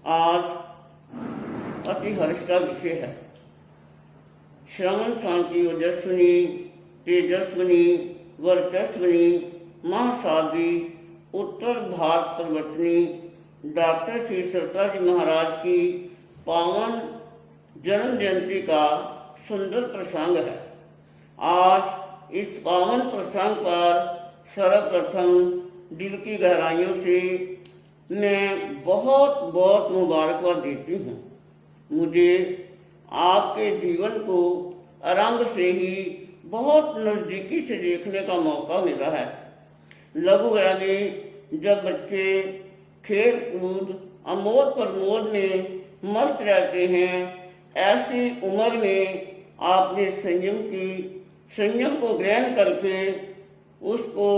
आज अति हर्ष का विषय है। श्रवण शांति ओजस्विनी तेजस्विनी वर्चस्विनी महासाध्वी उत्तर भारत परिवर्तनी डॉक्टर श्री सरता जी महाराज की पावन जन्म जयंती का सुंदर प्रसंग है। आज इस पावन प्रसंग पर सर्वप्रथम दिल की गहराइयों से मैं बहुत बहुत मुबारकबाद देती हूँ। मुझे आपके जीवन को आरंभ से ही बहुत नज़दीकी से देखने का मौका मिला है। लघु वय में जब बच्चे खेल कूद अमोद प्रमोद में मस्त रहते हैं, ऐसी उम्र में आपने संयम को ग्रहण करके उसको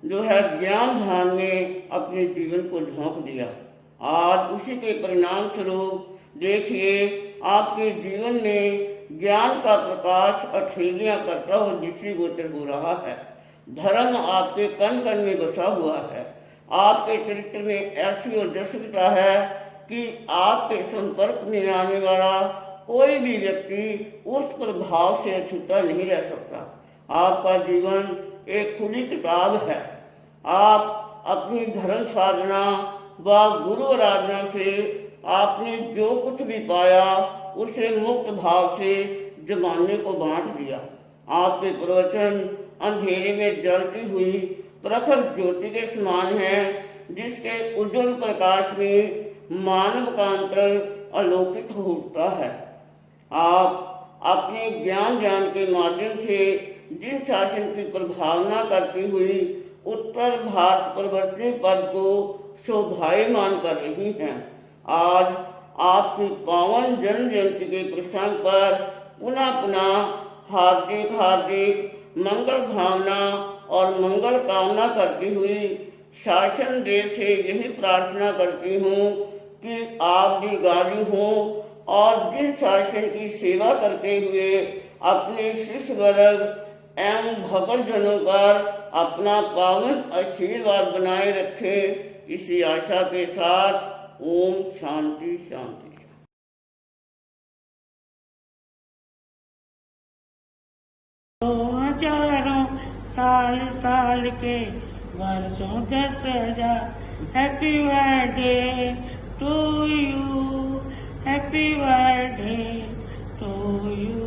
जो है ज्ञान ध्यान में अपने जीवन को झोंक दिया। आज उसी के परिणाम स्वरूप देखिए आपके जीवन में ज्ञान का प्रकाश अठेलियां करता हुआ दृष्टिगोचर हो रहा है। धर्म आपके कण कण में बसा हुआ है। आपके चरित्र में ऐसी ओजस्विता है कि आपके संपर्क में आने वाला कोई भी व्यक्ति उस प्रभाव से अछूता नहीं रह सकता। आपका जीवन एक खुली किताब है। आप अपनी धर्म साधना व गुरु आराधना से आपने जो कुछ भी पाया उसे मुक्त भाव से जमाने को बांट दिया। आपके प्रवचन अंधेरे में जलती हुई प्रखर ज्योति के समान है, जिसके उज्जवल प्रकाश में मानव का अंतर अलौकिक हो उठता है। आप अपने ज्ञान के माध्यम से जिन शासन की प्रभावना करती हुई उत्तर भारत परिवर्तनी पद को शोभायमान कर रही हैं। आज आपकी पावन जन्म जयंती के प्रसंग पर पुनः हार्दिक मंगल भावना और मंगल कामना करती हुई शासन देव से यही प्रार्थना करती हूँ कि आप दीर्घायु हों और जिन शासन की सेवा करते हुए अपने शिष्य वर्ग एवं भक्त जनों पर अपना पावन आशीर्वाद बनाए रखे। इसी आशा के साथ ओम शांति शांति। हजारों साल के वर्षों 10,000 happy birthday to you, happy birthday to you.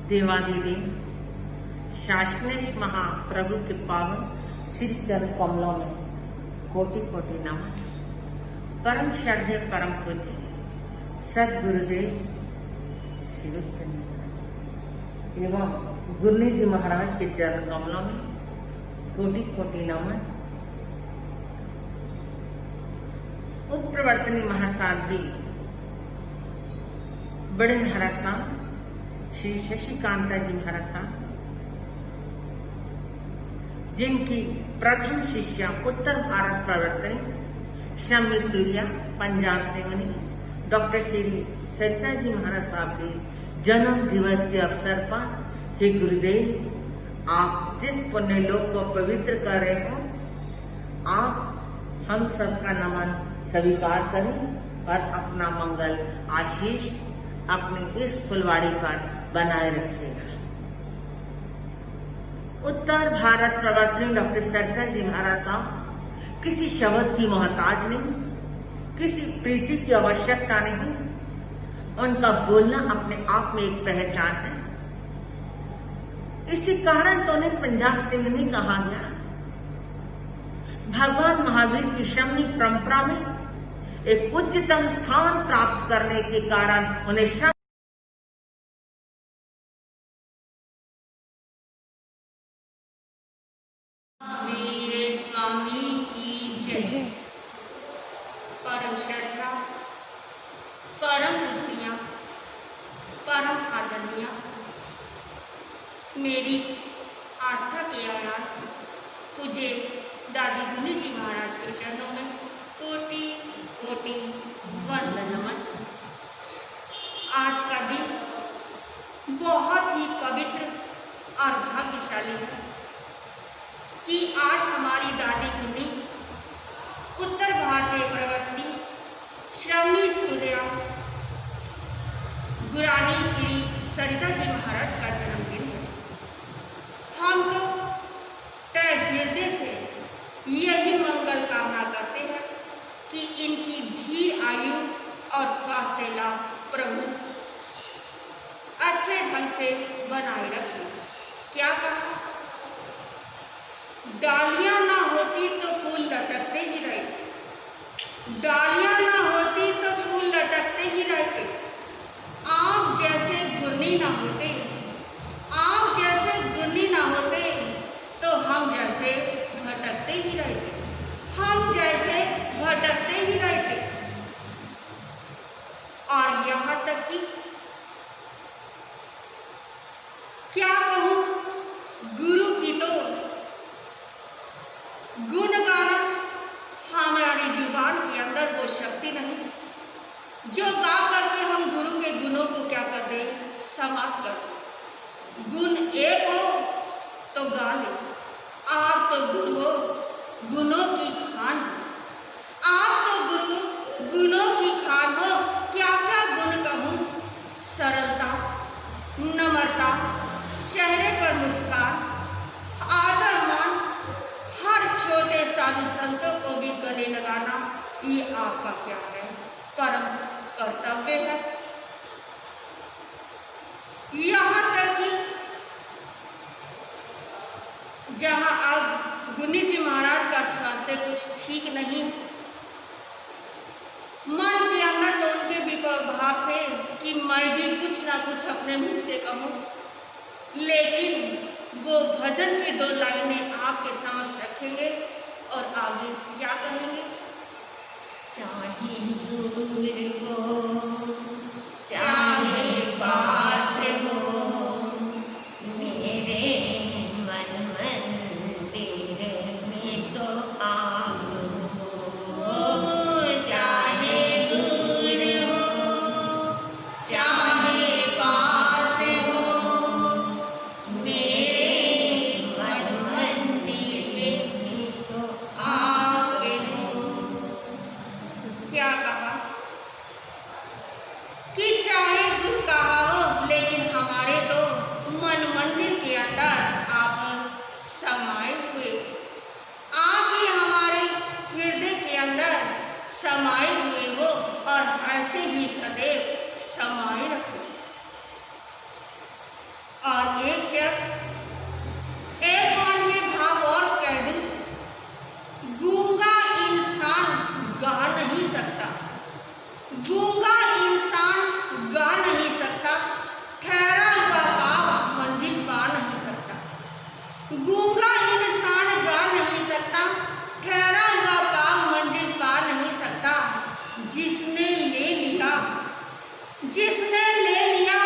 देवादिदेव शासनेश महाप्रभु के पावन श्री चरण कमलों में कोटि कोटि नमन। परम श्रद्धेय परम पूज्य सदगुरुदेव एवं गुरु जी महाराज के चरण कमलों में कोटि कोटि नमन। उपप्रवर्तनी महासाध्वी बड़े महाराज श्री शशिकांता जी महाराज, जिनकी प्रथम शिष्या उत्तर भारत प्रवर्तनी शम्मी सूर्या पंजाब से बनी डॉक्टर श्री सरिता जी महाराज साहब के जन्म दिवस के अवसर पर, हे गुरुदेव, आप जिस पुण्य लोक को पवित्र कर रहे हो, आप हम सबका नमन स्वीकार करें और अपना मंगल आशीष अपनी इस फुलवाड़ी पर बनाए रखिएगा। उत्तर भारत प्रवर्तनी डॉक्टर सरिता जी महाराज साहब किसी शब्द की मोहताज नहीं, किसी प्रीति की आवश्यकता नहीं। उनका बोलना अपने आप में एक पहचान है। इसी कारण तो उन्हें पंजाब सिंह नहीं कहा गया। भगवान महावीर की शम्मी परंपरा में एक उच्चतम स्थान प्राप्त करने के कारण उन्हें स्वामी की जय। परम श्रद्धा, परम पूजनीय, परम आदरणीय मेरी आस्था के आयार पूज्य दादी गुनी जी महाराज के चरणों में कोटि कोटि वंदन नमन। आज का दिन बहुत ही पवित्र और भाग्यशाली है कि आज हमारी दादी गुनी उत्तर भारतीय प्रवर्तनी श्रवणी सूर्या गुरानी श्री सरिता जी महाराज का जन्मदिन है। हम तो तय हृदय से यही मंगल कामना करते हैं कि इनकी धीर आयु और स्वास्थ्य लाभ प्रभु अच्छे ढंग से बनाए रखे। क्या कहा? डालियां ना होती तो फूल लटकते ही रहते, डालियां ना होती तो फूल लटकते ही रहते। आप जैसे गुरनी ना होते, आप जैसे गुरनी ना होते तो हम जैसे भटकते ही रहते, हम जैसे भटकते ही रहते। और यहाँ तक कि क्या कहूँ, गुरु की तो गुण गाना हमारी जुबान के अंदर वो शक्ति नहीं जो गा करके हम गुरु के गुणों को क्या कर दे, समाप्त कर दे। गुण एक हो तो गा ले, आप तो गुरु हो, गुणों की खान, आप तो गुरु गुणों की खान हो। क्या क्या गुण कहूँ? सरलता, नम्रता, चेहरे पर मुस्कान, आदर मान, हर छोटे साधु संतों को भी गले लगाना, ये आपका क्या है, परम कर्तव्य है। यहाँ तक कि जहाँ अब गुनी जी महाराज का स्वास्थ्य कुछ ठीक नहीं, मन के अंदर तो उनके भी भाव थे कि मैं भी कुछ ना कुछ अपने मुख से कहूँ, लेकिन वो भजन की 2 लाइनें आपके समक्ष रखेंगे और आगे क्या कहेंगे? चाहे दूर हो चाहे पास हो, मेरे मन मंदिर में तो आप हो। चाहे दूर हो चाहे पास हो, मेरे मन मंदिर में तो आप हो। क्या कहा कि चाहे दुख कहा हो, लेकिन हमारे तो मन मंदिर के अंदर आप समाये हुए, आप ही हमारे हृदय के अंदर समाये हुए हो और ऐसे ही सदैव समाये रखो। और एक मन के भाव और कह दूं, गूंगा इंसान गा नहीं सकता, गूंगा इंसान गा नहीं सकता, ठहरा हुआ भाव मंजिल पा नहीं सकता। गूंगा इंसान गा नहीं सकता, ठहरा हुआ भाव मंजिल पा नहीं सकता। जिसने ले लिया, जिसने ले लिया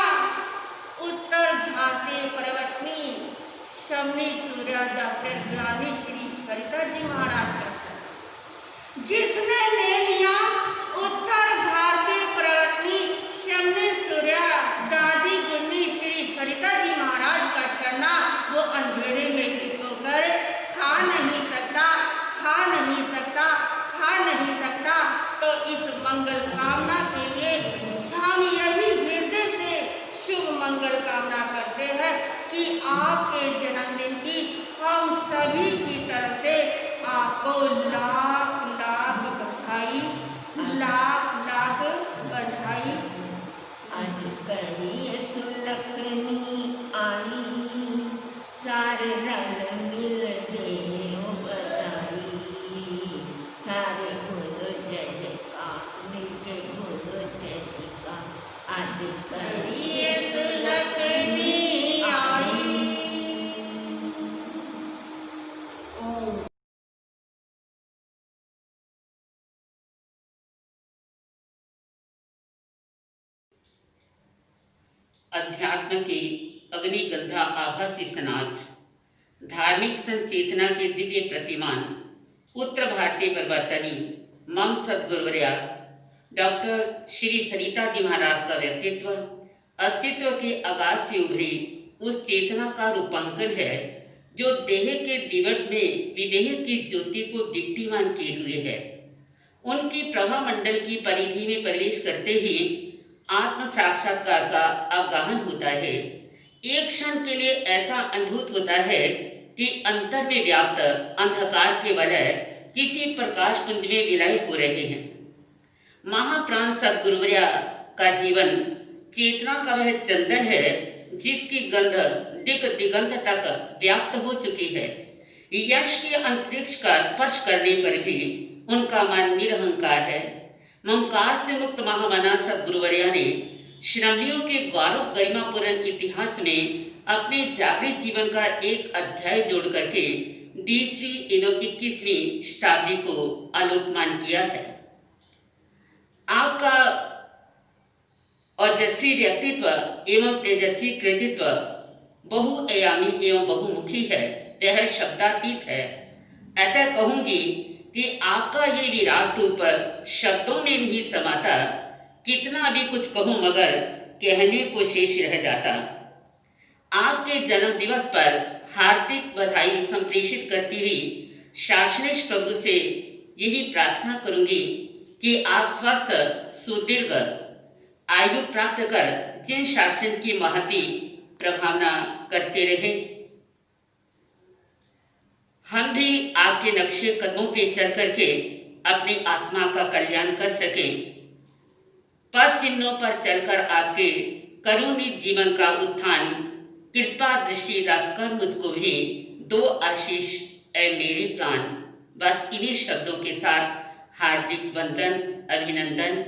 उत्तर भारतीय प्रवर्तनी श्रवणी सूर्या डॉक्टर गुरानी श्री सरिता जी महाराज का शरण, जिसने ले लिया उत्तर भारतीय प्रवर्तनी श्रवणी सूर्या दादी गुनी श्री सरिता जी महाराज का शरणा, वो अंधेरे में टिकोकर खा नहीं सकता, खा नहीं सकता, खा नहीं सकता। तो इस मंगल कामना के लिए हम यही हृदय से शुभ मंगल कामना करते हैं कि आपके जन्मदिन की हम सभी की तरफ से आपको लाख लाख बधाई, लाख लाख बधाई। आज करिए सुलखनी आई, सारे रल मिल देओ बधाई। सारे गुरु जय का मिलके गुरु जय का, आज करिए सुलखनी आई। अध्यात्म के अग्निगंधा आभासी सनाथ, धार्मिक संचेतना के दिव्य प्रतिमान, उत्तर भारतीय प्रवर्तनी मम सदगुरुवर्या डॉक्टर श्री सरिता जी महाराज का व्यक्तित्व अस्तित्व के आगाज से उभरी उस चेतना का रूपांकन है जो देह के दिवट में विदेह की ज्योति को दीप्तिमान किए हुए है। उनकी प्रभा मंडल की परिधि में प्रवेश करते ही आत्म साक्षात्कार का अवगाहन होता है। एक क्षण के लिए ऐसा अनुभूत होता है कि अंतर में व्याप्त अंधकार के वलय किसी प्रकाश पुंज में विलय हो रहे हैं। महाप्राण सद्गुरुवर्या का जीवन चेतना का वह चंदन है जिसकी गंध दिग दिगंत तक व्याप्त हो चुकी है। यश के अंतरिक्ष का स्पर्श करने पर भी उनका मन निरहंकार है। ममकार से मुक्त महामना सद्गुरुवर्या ने श्रमणियों के गौरव गरिमापूर्ण इतिहास में अपने जागृत जीवन का एक अध्याय जोड़ करके 20वीं एवं 21वीं शताब्दी को आलोकमान किया है। आपका ओजस्वी व्यक्तित्व एवं तेजस्वी कृतित्व बहुआयामी एवं बहुमुखी है, यह शब्दातीत है। अतः कहूंगी कि आपका ये विराट रूप शब्दों में नहीं समाता। कितना भी कुछ कहूं मगर कहने को शेष रह जाता। आपके जन्म दिवस पर हार्दिक बधाई संप्रेषित करती हुई शासनेश प्रभु से यही प्रार्थना करूंगी कि आप स्वस्थ सुदीर्घ आयु प्राप्त कर जिन शासन की महती प्रभावना करते रहे। हम भी आपके नक्शे कदमों पे चल करके अपनी आत्मा का कल्याण कर सकें। पद चिन्हों पर चलकर आपके करुणित जीवन का उत्थान कृपा दृष्टि रखकर मुझको भी दो आशीष ऐ मेरे प्राण। बस इन्हीं शब्दों के साथ हार्दिक वंदन अभिनंदन।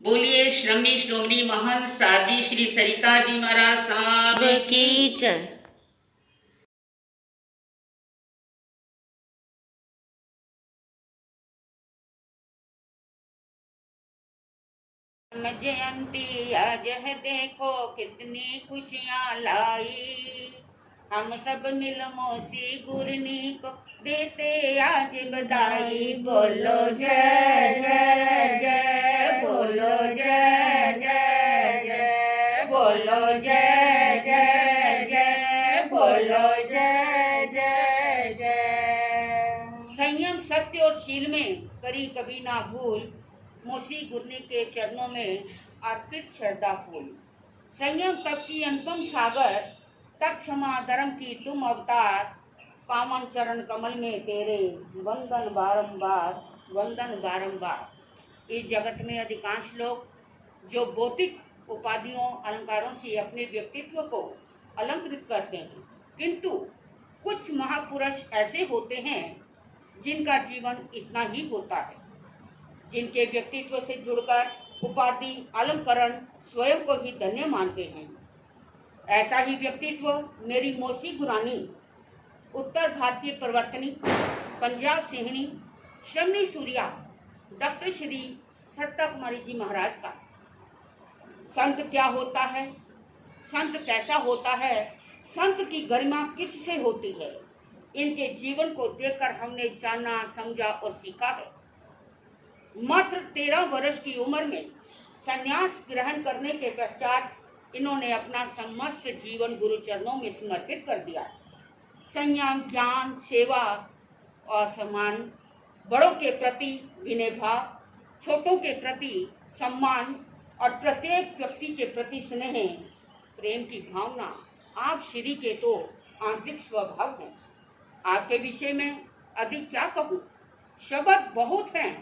बोलिए श्रोमणी महान साध्वी श्री सरिता जी महाराज साहब की जय। जयंती आज है देखो कितनी खुशियाँ लाई। हम सब मिल मौसी गुरनी को देते आज बधाई। बोलो जय जय जय, बोलो जय जय जय, बोलो जय जय जय, बोलो जय जय जय। संयम सत्य और शील में करी कभी ना भूल, मौसी गुरनी के चरणों में अर्पित श्रद्धा फूल। संयम तप की अनुपम सागर, तप क्षमा धर्म की तुम अवतार। पावन चरण कमल में तेरे वंदन बारंबार, वंदन बारंबार। इस जगत में अधिकांश लोग जो भौतिक उपाधियों अलंकारों से अपने व्यक्तित्व को अलंकृत करते हैं, किंतु कुछ महापुरुष ऐसे होते हैं जिनका जीवन इतना ही होता है, जिनके व्यक्तित्व से जुड़कर उपाधि अलंकरण स्वयं को ही धन्य मानते हैं। ऐसा ही व्यक्तित्व मेरी मौसी गुरानी, उत्तर भारतीय प्रवर्तनी, पंजाब सिंहनी, श्रमणी सूर्या डॉक्टर श्री सरिता कुमारी जी महाराज का। संत क्या होता है, संत कैसा होता है, संत की गरिमा किससे होती है, इनके जीवन को देखकर हमने जाना, समझा और सीखा है। मात्र 13 वर्ष की उम्र में संन्यास ग्रहण करने के पश्चात इन्होंने अपना समस्त जीवन गुरु चरणों में समर्पित कर दिया। संयम, ज्ञान, सेवा और सम्मान, बड़ों के प्रति विनय भाव, छोटों के प्रति सम्मान और प्रत्येक व्यक्ति के प्रति स्नेह प्रेम की भावना आप श्री के तो आंतरिक स्वभाव हैं। आपके विषय में अधिक क्या कहूँ, शब्द बहुत हैं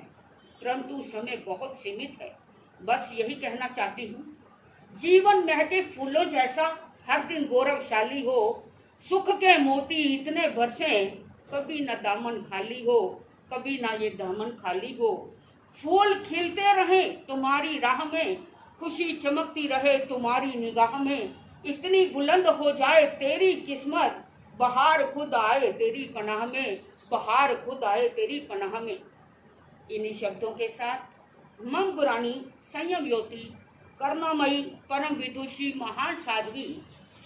परंतु समय बहुत सीमित है। बस यही कहना चाहती हूँ, जीवन महके फूलों जैसा हर दिन गौरवशाली हो। सुख के मोती इतने बरसे, कभी न दामन खाली हो, कभी ना ये दामन खाली हो। फूल खिलते रहे तुम्हारी राह में, खुशी चमकती रहे तुम्हारी निगाह में। इतनी बुलंद हो जाए तेरी किस्मत, बहार खुद आए तेरी पनाह में, बहार खुद आए तेरी पनाह में। इन्हीं शब्दों के साथ मम गुरानी संयम योती करुणामयी परम विदुषी महान साध्वी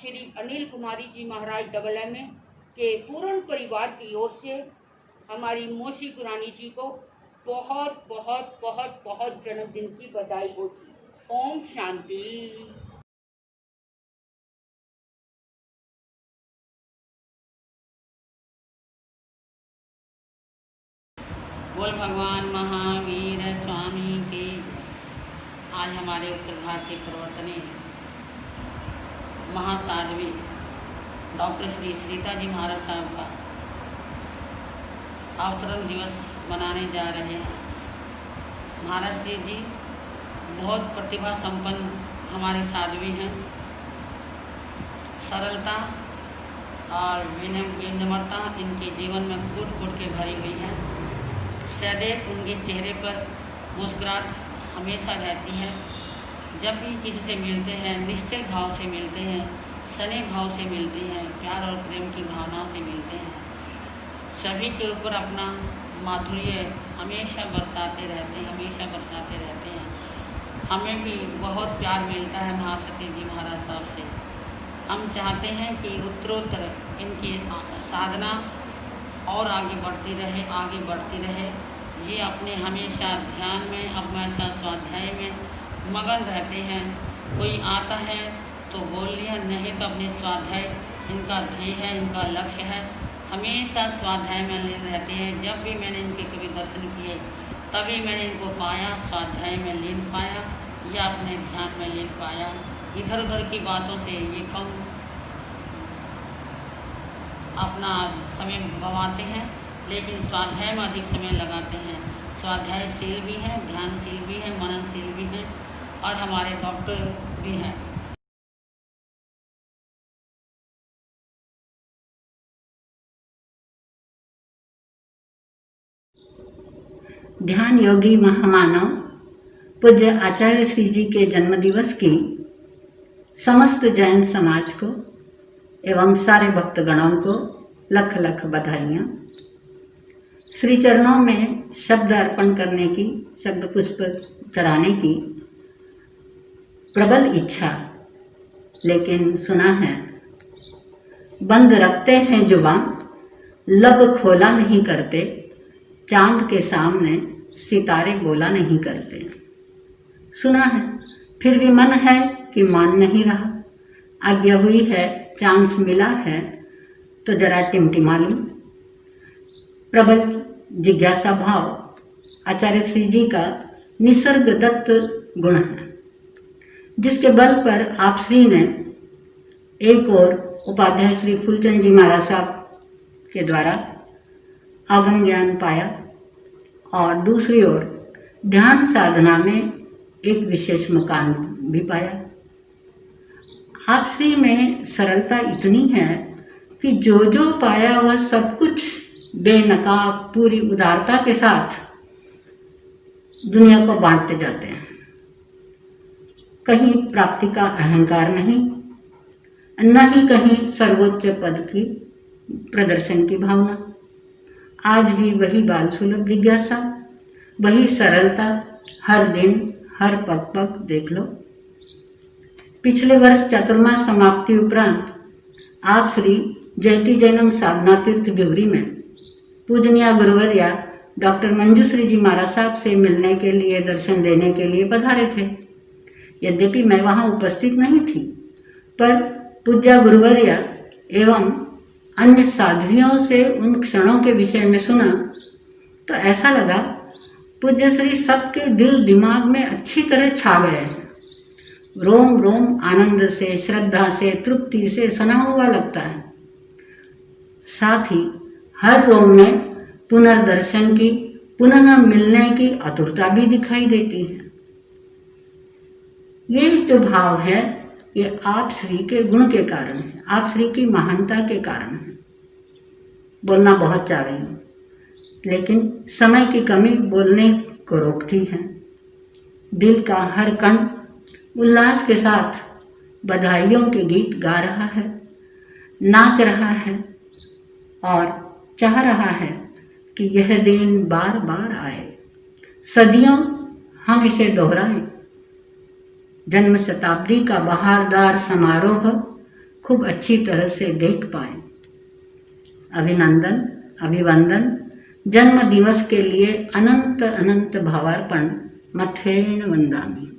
श्री अनिल कुमारी जी महाराज डबल में के पूर्ण परिवार की ओर से हमारी मौसी गुरानी जी को बहुत बहुत बहुत बहुत जन्मदिन की बधाई होती। ओम शांति। बोल भगवान महावीर स्वामी की। आज हमारे उत्तर भारतीय प्रवर्तनीय महासाध्वी डॉक्टर श्री सरिता जी महाराज साहब का अवतरण दिवस मनाने जा रहे हैं। महाराज श्री जी बहुत प्रतिभा संपन्न हमारी साध्वी हैं। सरलता और विनम्रता इनके जीवन में कूट कूट के भरी हुई है। सदैव उनके चेहरे पर मुस्कुराहट हमेशा रहती है। जब भी किसी से मिलते हैं निश्चल भाव से मिलते हैं, सने भाव से मिलते हैं, प्यार और प्रेम की भावना से मिलते हैं। सभी के ऊपर अपना माधुर्य हमेशा बरसाते रहते हैं। हमें भी बहुत प्यार मिलता है महासती जी महाराज साहब से। हम चाहते हैं कि उत्तरोत्तर इनकी साधना और आगे बढ़ती रहे। ये अपने हमेशा ध्यान में, हमेशा स्वाध्याय में मगन रहते हैं। कोई आता है तो बोल लिया, नहीं तो अपने स्वाध्याय इनका ध्येय है, इनका लक्ष्य है। हमेशा स्वाध्याय में लीन रहते हैं। जब भी मैंने इनके कभी दर्शन किए तभी मैंने इनको पाया, स्वाध्याय में लीन पाया या अपने ध्यान में लीन पाया। इधर उधर की बातों से ये कम अपना समय गंवाते हैं, लेकिन स्वाध्याय में अधिक समय लगाते हैं। स्वाध्यायशील भी हैं, ध्यानशील भी हैं, मननशील भी हैं और हमारे डॉक्टर भी हैं। ध्यान योगी महामानव पूज्य आचार्य श्री जी के जन्मदिवस की समस्त जैन समाज को एवं सारे भक्तगणों को लख लख बधाइयाँ। श्री चरणों में शब्द अर्पण करने की, शब्द पुष्प चढ़ाने की प्रबल इच्छा, लेकिन सुना है बंद रखते हैं जुबान, लब खोला नहीं करते, चांद के सामने सितारे बोला नहीं करते। सुना है, फिर भी मन है कि मान नहीं रहा। आज्ञा हुई है, चांस मिला है तो जरा टिमटिमा लूं। प्रबल जिज्ञासा भाव आचार्य श्री जी का निसर्ग दत्त गुण है, जिसके बल पर आप श्री ने एक और उपाध्याय श्री फूलचंद जी महाराज साहब के द्वारा आगम ज्ञान पाया और दूसरी ओर ध्यान साधना में एक विशेष मकान भी पाया। आप श्री में सरलता इतनी है कि जो पाया वह सब कुछ बेनकाब पूरी उदारता के साथ दुनिया को बांटते जाते हैं। कहीं प्राप्ति का अहंकार नहीं, न ही कहीं सर्वोच्च पद की प्रदर्शन की भावना। आज भी वही बाल सुलभ जिज्ञासा, वही सरलता, हर दिन हर पग पग देख लो। पिछले वर्ष चातुर्मास समाप्ति उपरांत आप श्री जयती जैनम साधना तीर्थ बिवरी में पूजनीय गुरुवर्या डॉक्टर मंजूश्री जी महाराज साहब से मिलने के लिए, दर्शन देने के लिए पधारे थे। यद्यपि मैं वहाँ उपस्थित नहीं थी, पर पूज्य गुरुवर्या एवं अन्य साध्वियों से उन क्षणों के विषय में सुना तो ऐसा लगा पूज्य श्री सबके दिल दिमाग में अच्छी तरह छा गए हैं। रोम रोम आनंद से, श्रद्धा से, तृप्ति से सना हुआ लगता है। साथ ही हर रोम में पुनर्दर्शन की, पुनः मिलने की आतुरता भी दिखाई देती है। ये जो भाव है ये आप श्री के गुण के कारण है, आप श्री की महानता के कारण है। बोलना बहुत चाह रही हूँ, लेकिन समय की कमी बोलने को रोकती है। दिल का हर कण उल्लास के साथ बधाइयों के गीत गा रहा है, नाच रहा है और चाह रहा है कि यह दिन बार बार आए। सदियों हम इसे दोहराएं। जन्म शताब्दी का बहारदार समारोह खूब अच्छी तरह से देख पाएं। अभिनंदन, अभिवंदन, जन्म दिवस के लिए अनंत अनंत भावार्पण, मथेन वंदामि।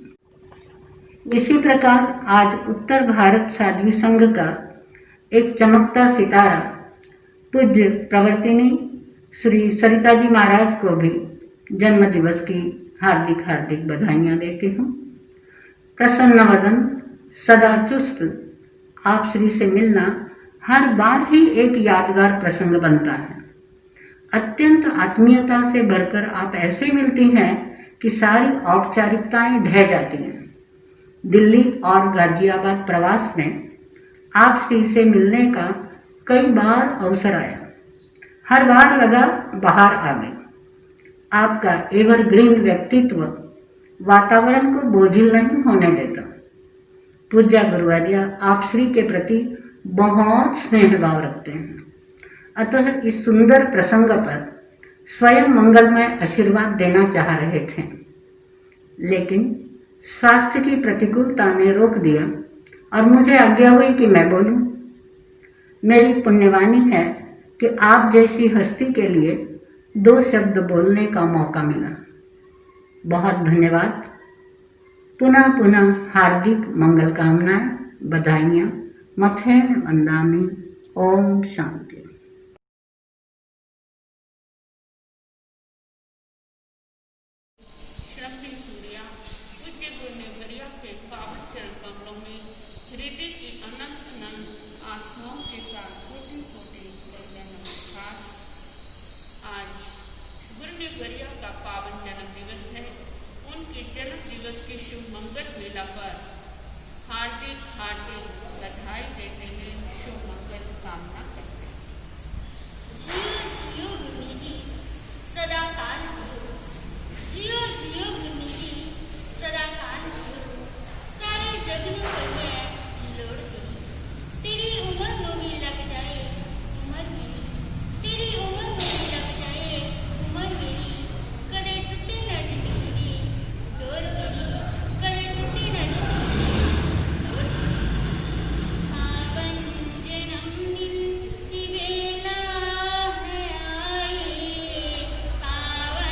इसी प्रकार आज उत्तर भारत साध्वी संघ का एक चमकता सितारा पूज्य प्रवर्तिनी श्री सरिता जी महाराज को भी जन्म दिवस की हार्दिक हार्दिक बधाइयाँ देती हूँ। प्रसन्न वदन, सदा चुस्त आप श्री से मिलना हर बार ही एक यादगार प्रसंग बनता है। अत्यंत आत्मीयता से भरकर आप ऐसे मिलती हैं कि सारी औपचारिकताएं ढह जाती हैं। दिल्ली और गाजियाबाद प्रवास में आप श्री से मिलने का कई बार अवसर आया। हर बार लगा बाहर आ गई। आपका एवरग्रीन व्यक्तित्व वातावरण को बोझिल नहीं होने देता। पूज्य गुरुवर्या आप श्री के प्रति बहुत स्नेह भाव रखते हैं, अतः इस सुंदर प्रसंग पर स्वयं मंगलमय आशीर्वाद देना चाह रहे थे, लेकिन स्वास्थ्य की प्रतिकूलता ने रोक दिया और मुझे आज्ञा हुई कि मैं बोलूं। मेरी पुण्यवाणी है कि आप जैसी हस्ती के लिए 2 शब्द बोलने का मौका मिला। बहुत धन्यवाद। पुनः पुनः हार्दिक मंगल कामनाएं, बधाइयाँ। मथेन वंदामि। ओम शांति। श्रमणी सूर्या पूज्य गुरुवर्या के पावन चरण कमलों में हृदय की अनंत अनंत आस्थाओं के साथ कोटि कोटि वंदन नमस्कार। आज गुरुवर्या का पावन जन्म दिवस है। उनके जन्म दिवस के शुभ मंगल वेला पर हार्दिक हार्दिक बधाई देते हैं, शुभ मंगल कामना करते हैं। जियो जियो गुरु जी सदा काल जियो, जियो जियो गुरु जी सदा काल जियो। सारे जग नूं कहिए लोड़ तेरी, तेरी उम्र नूं भी लग जाए उम्र मेरी, तेरी उम्र नूं भी लग जाए उम्र मेरी। कदे टुटे ना जिंदगी डोर मेरी, कदे टुटे ना जिंदगी डोर मेरी। पावन जन्मदिन की बेला है आई, पावन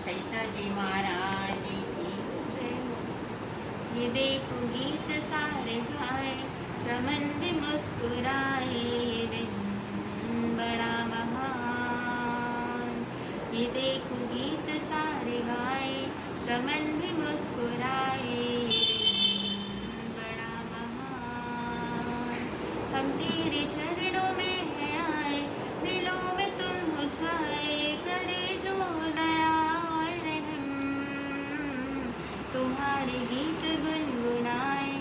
सरिता जी महाराज की जय हो। ये देखो गीत सारे गाए, चमन भी मुस्कुराए, ये दिन बड़ा महान। ये देखो गीत सारे गाए, चमन भी मुस्कुराए, ये दिन बड़ा महान। हम तेरे चरणों में है आए, दिलों में तुम छाए, करे जो दया और रहम। तुम्हारे गीत गुनगुनाए,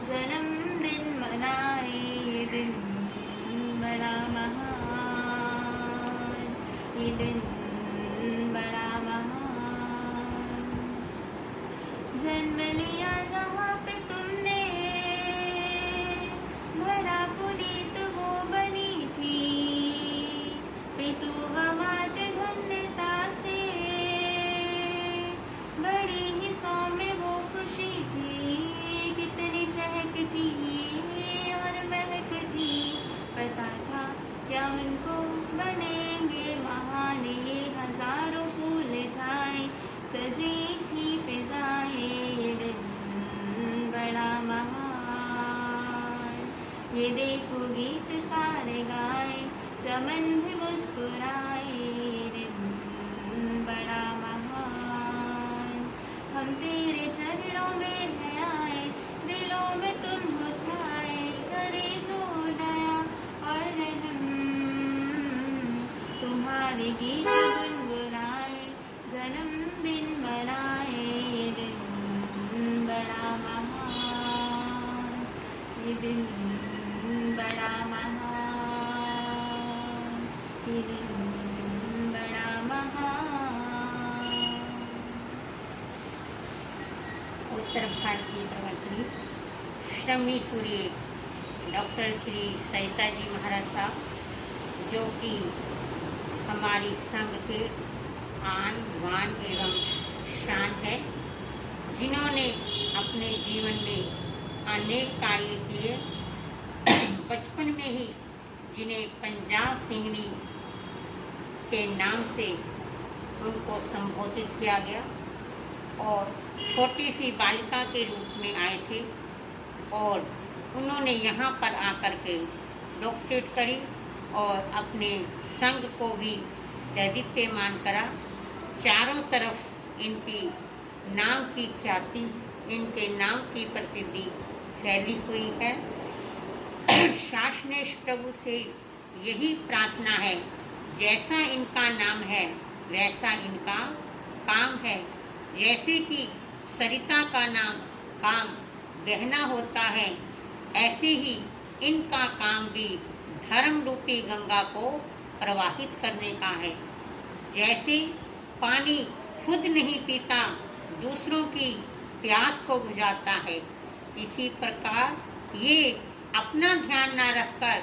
जन्मदिन मनाए, ये दिन बड़ा महान, ये दिन बड़ा महान। जन्म लिया जहाँ पे तुमने, भला पुनीत वो बनी थी, पितु हमारे धन्यता से, बड़ी ही सौम्य वो खुशी थी, कितनी चहकती और महकती। पता था क्या उनको बनेंगे महान, ये हजारों फूल छाए, सजी थी फिजाएं, ये दिन बड़ा महान। ये देखो गीत सारे गाए, चमन भी मुस्कुराए, ये दिन बड़ा महान। हम तेरे चरणों में है आए, दिलों में तुम हो छाए, करे जो दया और रहम। तुम्हारे गीत गुनगुनाए, जन्मदिन मनाए, ये दिन बड़ा महान, ये दिन बड़ा महान, ये दिन बड़ा महान। उत्तर भारतीय प्रवर्तनी श्रमी सूर्य डॉक्टर श्री सरिता जी महाराज साहब, जो कि हमारी संघ के आन बान एवं शान है, जिन्होंने अपने जीवन में अनेक कार्य किए। बचपन में ही जिन्हें पंजाब सिंघनी के नाम से उनको संबोधित किया गया और छोटी सी बालिका के रूप में आए थे, और उन्होंने यहाँ पर आकर के डॉक्टरेट करी और अपने संघ को भी दैदीप्यमान करा। चारों तरफ इनकी नाम की ख्याति, इनके नाम की प्रसिद्धि फैली हुई है। शासनेश प्रभु से यही प्रार्थना है, जैसा इनका नाम है वैसा इनका काम है। जैसे कि सरिता का नाम काम बहना होता है, ऐसे ही इनका काम भी धर्म रूपी गंगा को प्रवाहित करने का है। जैसे पानी खुद नहीं पीता, दूसरों की प्यास को बुझाता है, इसी प्रकार ये अपना ध्यान न रखकर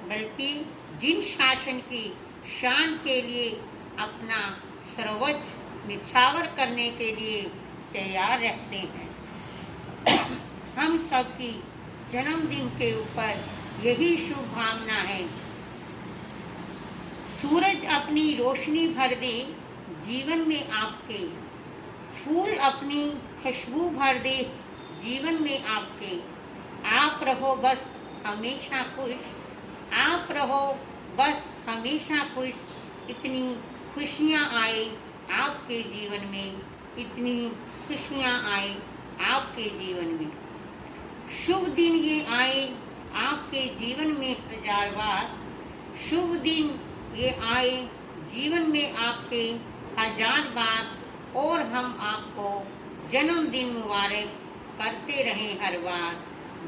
बल्कि जिन शासन की शान के लिए अपना सर्वोच्च निछावर करने के लिए तैयार रहते हैं। हम सबकी जन्मदिन के ऊपर यही शुभ भावना है। सूरज अपनी रोशनी भर दे जीवन में आपके, फूल अपनी खुशबू भर दे जीवन में आपके। आप रहो बस हमेशा खुश, आप रहो बस हमेशा खुश। इतनी खुशियाँ आए आपके जीवन में, इतनी खुशियाँ आए आपके जीवन में। शुभ दिन ये आए आपके जीवन में हजार बार, शुभ दिन ये आए जीवन में आपके हजार बार। और हम आपको जन्मदिन मुबारक करते रहें हर बार,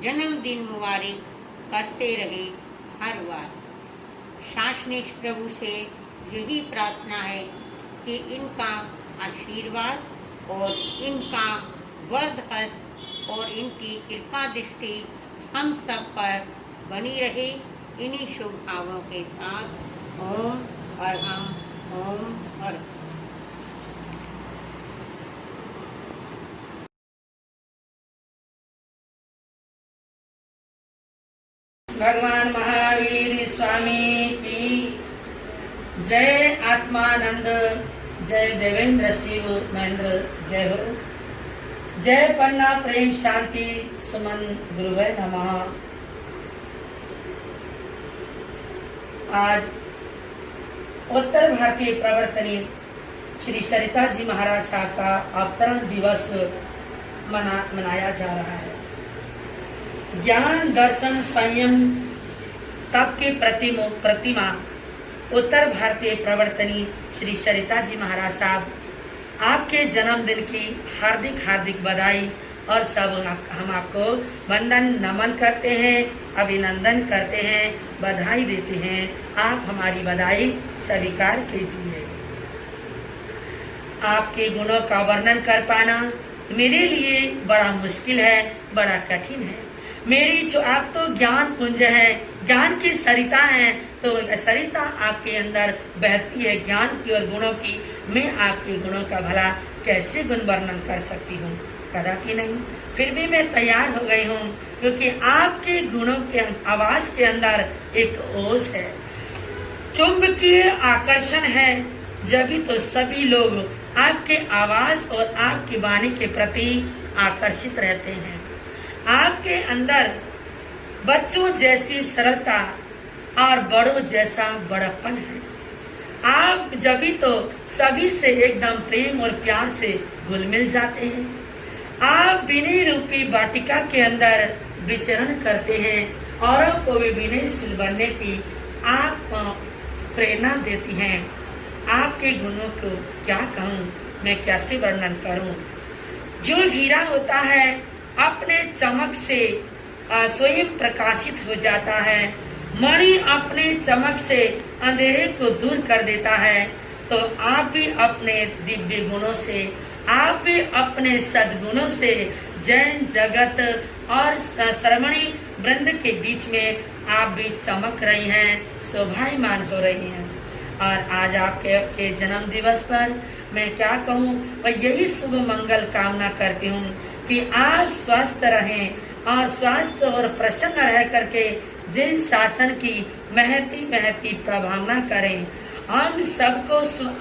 जन्मदिन मुबारक करते रहें हर बार। शासनेश प्रभु से यही प्रार्थना है कि इनका आशीर्वाद और इनका वरद हस्त और इनकी कृपा दृष्टि हम सब पर बनी रहे। इन्हीं शुभ भावों के साथ ओम और हम ओम और भगवान महावीर स्वामी की जय। आत्मानंद जय देवेंद्र शिव महेंद्र जय हो। जय पन्ना प्रेम शांति सुमन गुरुवे नमः। आज उत्तर भारतीय प्रवर्तनी श्री सरिता जी महाराज साहब का अवतरण दिवस मनाया जा रहा है। ज्ञान दर्शन संयम तप की प्रतिमा उत्तर भारतीय प्रवर्तनी श्री सरिता जी महाराज साहब, आपके जन्मदिन की हार्दिक हार्दिक बधाई और सब हम आपको वंदन नमन करते हैं, अभिनंदन करते हैं, बधाई देते हैं। आप हमारी बधाई स्वीकार कीजिए। आपके गुणों का वर्णन कर पाना मेरे लिए बड़ा मुश्किल है, बड़ा कठिन है। मेरी जो आप तो ज्ञान पुंज है, ज्ञान की सरिता है, तो सरिता आपके अंदर बहती है ज्ञान की और गुणों की। मैं आपके गुणों का भला कैसे गुण वर्णन कर सकती हूँ? कदापि नहीं। फिर भी मैं तैयार हो गई हूँ, क्योंकि आपके गुणों के आवाज के अंदर एक ओस है, चुंबकीय आकर्षण है। जब भी तो सभी लोग आपके आवाज और आपकी वाणी के प्रति आकर्षित रहते हैं। आपके अंदर बच्चों जैसी सरलता और बड़ों जैसा बड़प्पन है। आप जब भी तो सभी से एकदम प्रेम और प्यार से घुल मिल जाते हैं। आप विनय रूपी वाटिका के अंदर विचरण करते हैं, औरों को भी विनयशील बनने की आप प्रेरणा देती हैं। आपके गुणों को क्या कहूँ, मैं कैसे वर्णन करूँ? जो हीरा होता है अपने चमक से स्वयं प्रकाशित हो जाता है, मणि अपने चमक से अंधेरे को दूर कर देता है, तो आप भी अपने दिव्य गुणों से, आप भी अपने सद्गुणों से जैन जगत और श्रमणी वृंद के बीच में आप भी चमक रही हैं, शोभायमान हो रही हैं। और आज आपके जन्म दिवस पर मैं क्या कहूँ, मैं यही शुभ मंगल कामना करती हूँ कि आप स्वस्थ रहें और स्वस्थ और प्रसन्न रह करके जिन शासन की महती प्रभावना करें। हम सबको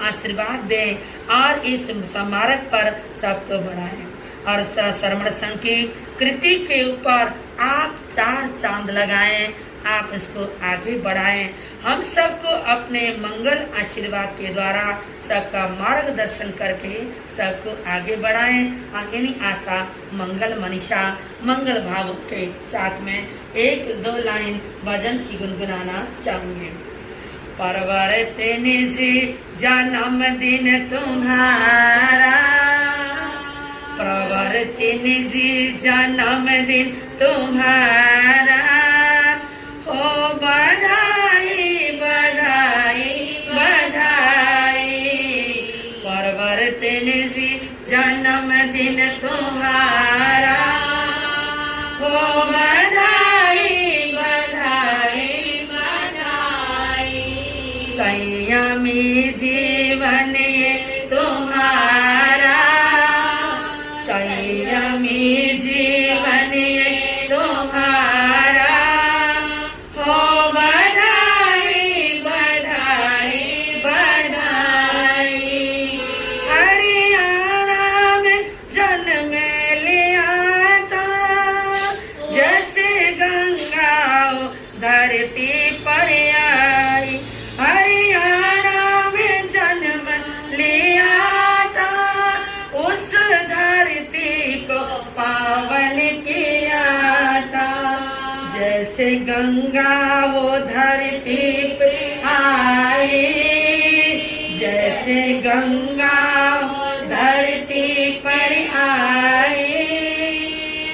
आशीर्वाद दें और इस स्मारक पर सबको बढ़ाएं। और श्रवण संघ की कृति के ऊपर आप 4 चांद लगाएं, आप इसको आगे बढ़ाएं। हम सबको अपने मंगल आशीर्वाद के द्वारा सबका मार्गदर्शन करके सबको आगे बढ़ाएं। और इन्हीं आशा मंगल मनीषा मंगल भावों के साथ में 1-2 लाइन भजन की गुनगुनाना चाहूंगी। परवरते निजी जन्मदिन तुम्हारा, प्रवरते निजी जन्मदिन तुम्हारा, हो बधाई बधाई बधाई। परवरते निजी जन्मदिन तुम्हारा, हो बधाई बधाई बधाई। संयमी जीवन ये तुम्हारा, संयमी जीवन ये तुम्हारा, हो बधाई बधाई बधाई। हरियाणा में जन्म लिया था, जैसे गंगा धरती पर आई। हरियाणा में जन्म लिया था, उस धरती को पावन किया था। जैसे गंगा वो धरती पे आई, जैसे गंगा धरती पर आई,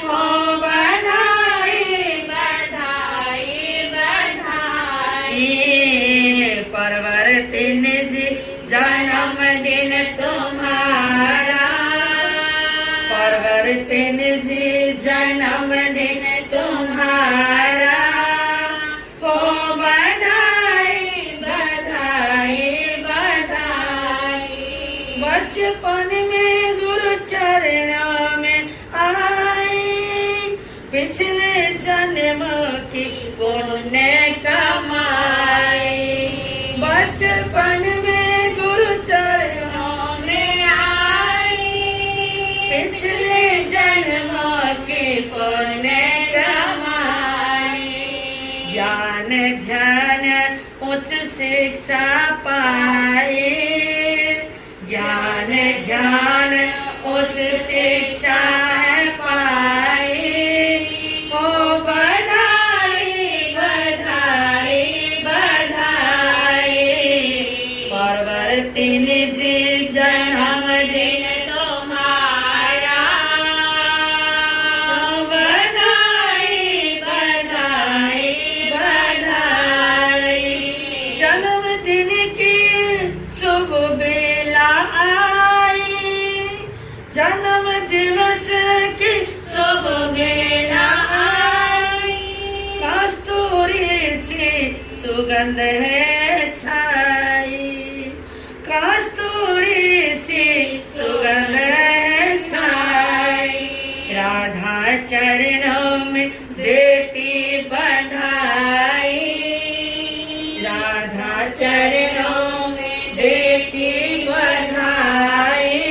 हो बधाई बधाई बधाई। परवरतिन जी जन्मदिन तुम्हारा, परवरतिन जी जन्मदिन तुम्हारा, हो बधाई बधाई बधाई। बचपन में गुरु चरणों में आई, पिछले जन्म की पुण्य कमाई। बचपन में गुरु चरणों ध्यान उच्च शिक्षा पाए, ज्ञान ध्यान उच्च शिक्षा पाए। ओ बधाई बधाई बधाई, परवर्तिन जी जन्मदिन तुम्हारा। बधाई बधाई बधाई, जन्मदिन की शुभ बेला आई, जन्म दिवस की शुभ बेला आई। कस्तूरी सी सुगंध है छाई, कस्तूरी सी सुगंध है छाई। राधा चरणों में देती बधाई, राधा चरणों में देती बधाई।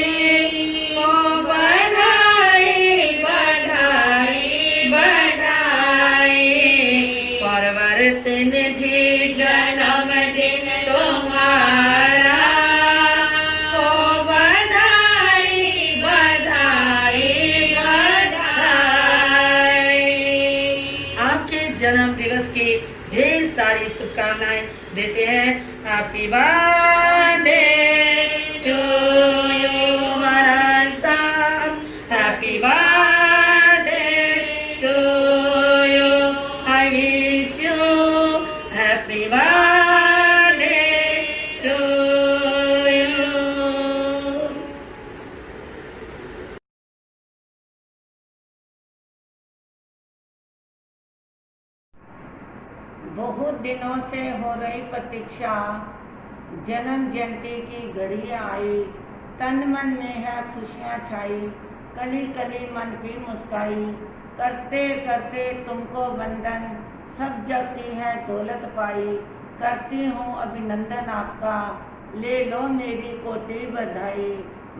ओ बधाई बधाई बधाई, परवर्तिन जी जन्मदिन तुम्हारा। ओ बधाई बधाई बधाई, आपके जन्म दिवस की ढेर सारी शुभकामनाएं देते हैं। हैप्पी बर्थडे टू यू महाराज साहब, happy birthday to you, I wish you happy birthday to you. बहुत दिनों से हो रही प्रतीक्षा, जन्म जयंती की घड़ी आई। तन मन में है खुशियाँ छाई, कली कली मन की मुस्काई। करते करते तुमको वंदन, सब जगती है दौलत पाई। करती हूँ अभिनंदन आपका, ले लो मेरी कोटि बधाई,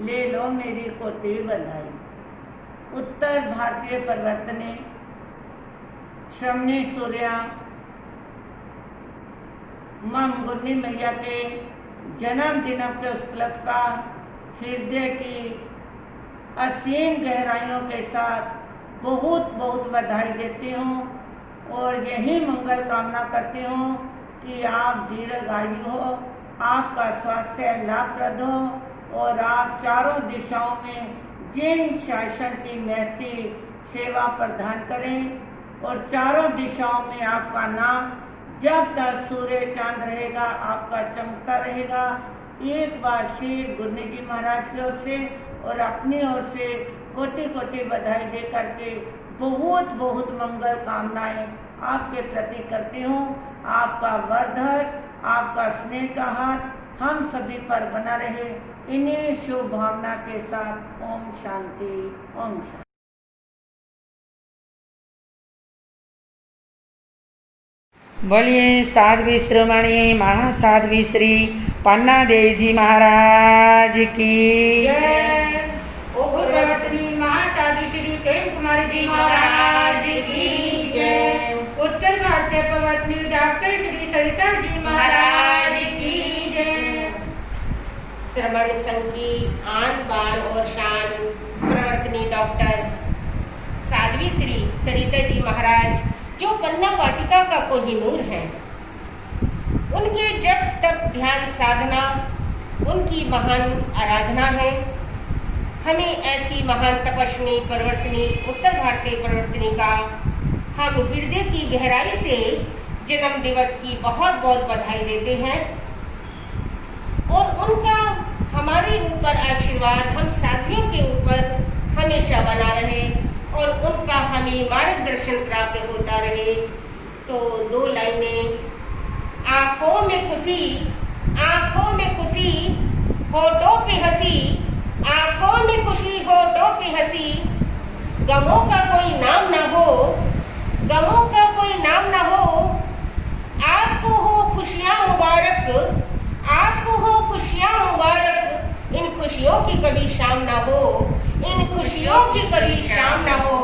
ले लो मेरी कोटि बधाई। उत्तर भारतीय परिवर्तने श्रमणी सूर्या मां मुरली मैया के जन्म दिन के उपलक्ष्य का हृदय की असीम गहराइयों के साथ बहुत बहुत बधाई देती हूँ और यही मंगल कामना करती हूँ कि आप दीर्घायु हो, आपका स्वास्थ्य लाभप्रद हो और आप चारों दिशाओं में जिन शासन की महती सेवा प्रदान करें और चारों दिशाओं में आपका नाम जब तक सूर्य चांद रहेगा आपका चमकता रहेगा। एक बार फिर गुरु जी महाराज की ओर से और अपनी ओर से कोटि कोटि बधाई दे करके बहुत बहुत मंगल कामनाएं आपके प्रति करती हूँ। आपका वरदान, आपका स्नेह का हाथ हम सभी पर बना रहे, इन्हीं शुभ भावना के साथ ओम शांति ओम शांति। बोलिए साध्वी श्रोमणी महासाध्वी श्री पन्ना देवी जी महाराज की जय। ओ गुरुवर्तनी महासाधु श्री प्रेम कुमारी जी महाराज की जय। उत्तर भारतीय प्रवर्तनी डॉक्टर श्री सरिता जी महाराज की जय। श्रवण संघ की आन बान और शान प्रवर्तनी डॉक्टर साध्वी श्री सरिता जी महाराज जो पन्ना वाटिका का कोहिनूर है, उनके जप तप ध्यान साधना उनकी महान आराधना है। हमें ऐसी महान तपस्विनी परिवर्तनी उत्तर भारतीय परिवर्तनी का हम हृदय की गहराई से जन्म दिवस की बहुत बहुत बधाई देते हैं और उनका हमारे ऊपर आशीर्वाद हम साथियों के ऊपर हमेशा बना रहे और उनका हमें मार्गदर्शन प्राप्त होता रहे। तो दो लाइनें, आँखों में खुशी, आँखों में खुशी, होठों पे हंसी, आँखों में खुशी, होठों पे हंसी, गमों का कोई नाम ना हो, गमों का कोई नाम ना हो, आपको हो खुशियाँ मुबारक, आपको हो खुशियाँ मुबारक, इन खुशियों की कभी शाम ना हो, इन खुशियों की कभी शाम ना हो।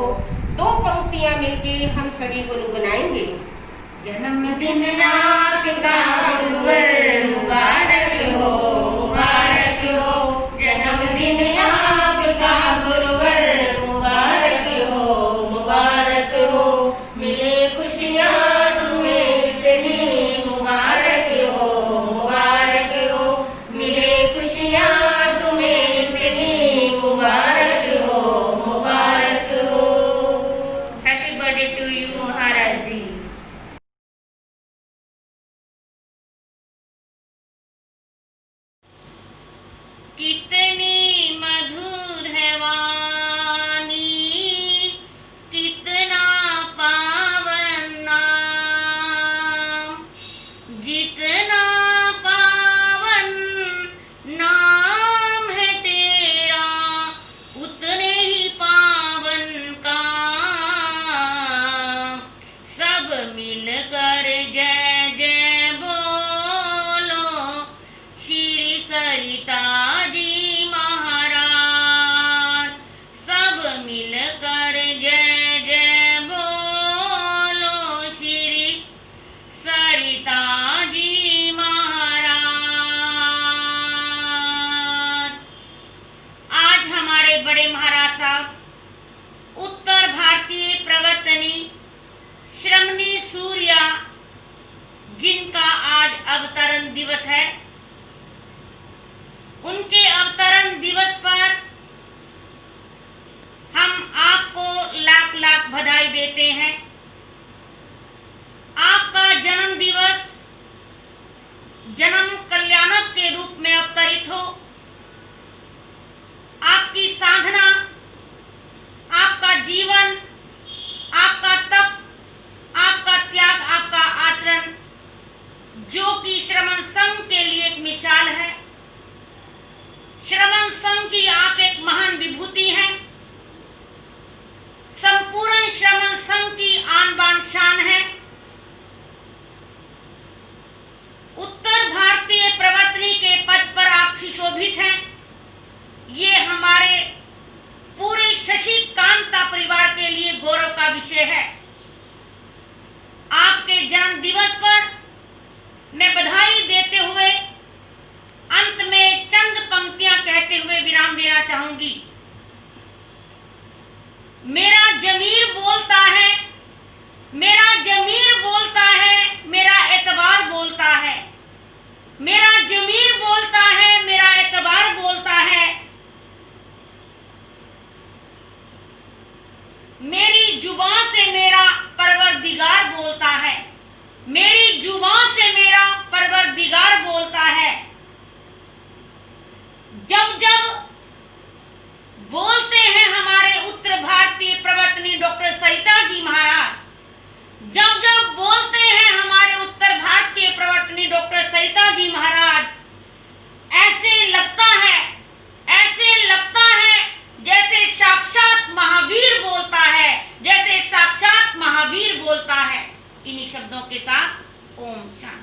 दो पंक्तियां मिलके हम सभी गुनगुनाएंगे। जन्मदिन आपका गुरुवर मुबारक हो, मुबारक हो। जन्मदिन आपका गुरुवर मुबारक हो, मुबारक हो। मिले खुशियाँ तुम्हें इतनी मुबारक हो, मुबारक हो। मिले खुशियाँ तुम्हें इतनी मुबारक हो, मुबारक हो। हैप्पी बर्थडे टू यू महाराज जी। कितनी मधुर है वाणी, कितना पावन नाम, जितना पावन नाम है तेरा, उतने ही पावन काम। सब मिलकर जय जय बोलो, श्री सरिता जी महाराज। सब मिलकर जय जय बोलो, श्री सरिता जी महाराज। आज हमारे बड़े महाराज साहब उत्तर भारतीय प्रवर्तनी श्रमणी सूर्या, जिनका आज अवतरण दिवस है, उनके अवतरण दिवस पर हम आपको लाख लाख बधाई देते हैं। आपका जन्म दिवस जन्म कल्याणक के रूप में अवतरित हो। आपकी साधना, आपका जीवन, आपका तप, आपका त्याग, आपका आचरण, जो कि श्रमण संघ के लिए एक मिसाल है। श्रमण संघ की आप एक महान विभूति हैं। संपूर्ण श्रमण संघ की आन बान शान है। उत्तर भारतीय प्रवर्तनी के पद पर आप सुशोभित हैं। ये हमारे पूरे शशि कांता परिवार के लिए गौरव का विषय है। आपके जन्म दिवस पर मैं बधाई देते हुए अंत में चंद पंक्तियां कहते हुए विराम देना चाहूंगी। मेरा जमीर बोलता है, मेरा जमीर बोलता है, मेरा एतबार बोलता है। मेरा जमीर बोलता है, मेरा एतबार बोलता है। मेरी जुबान से मेरा परवरदिगार बोलता है। मेरी जुबान से मेरा परवरदिगार बोलता है। जब जब बोलते हैं हमारे उत्तर भारतीय प्रवर्तनी डॉक्टर सरिता जी महाराज, जब जब बोलते हैं हमारे उत्तर भारतीय प्रवर्तनी डॉक्टर सरिता जी महाराज, ऐसे लगता है जैसे साक्षात महावीर बोलता है, जैसे साक्षात महावीर बोलता है। इन्हीं शब्दों के साथ ओम शांति।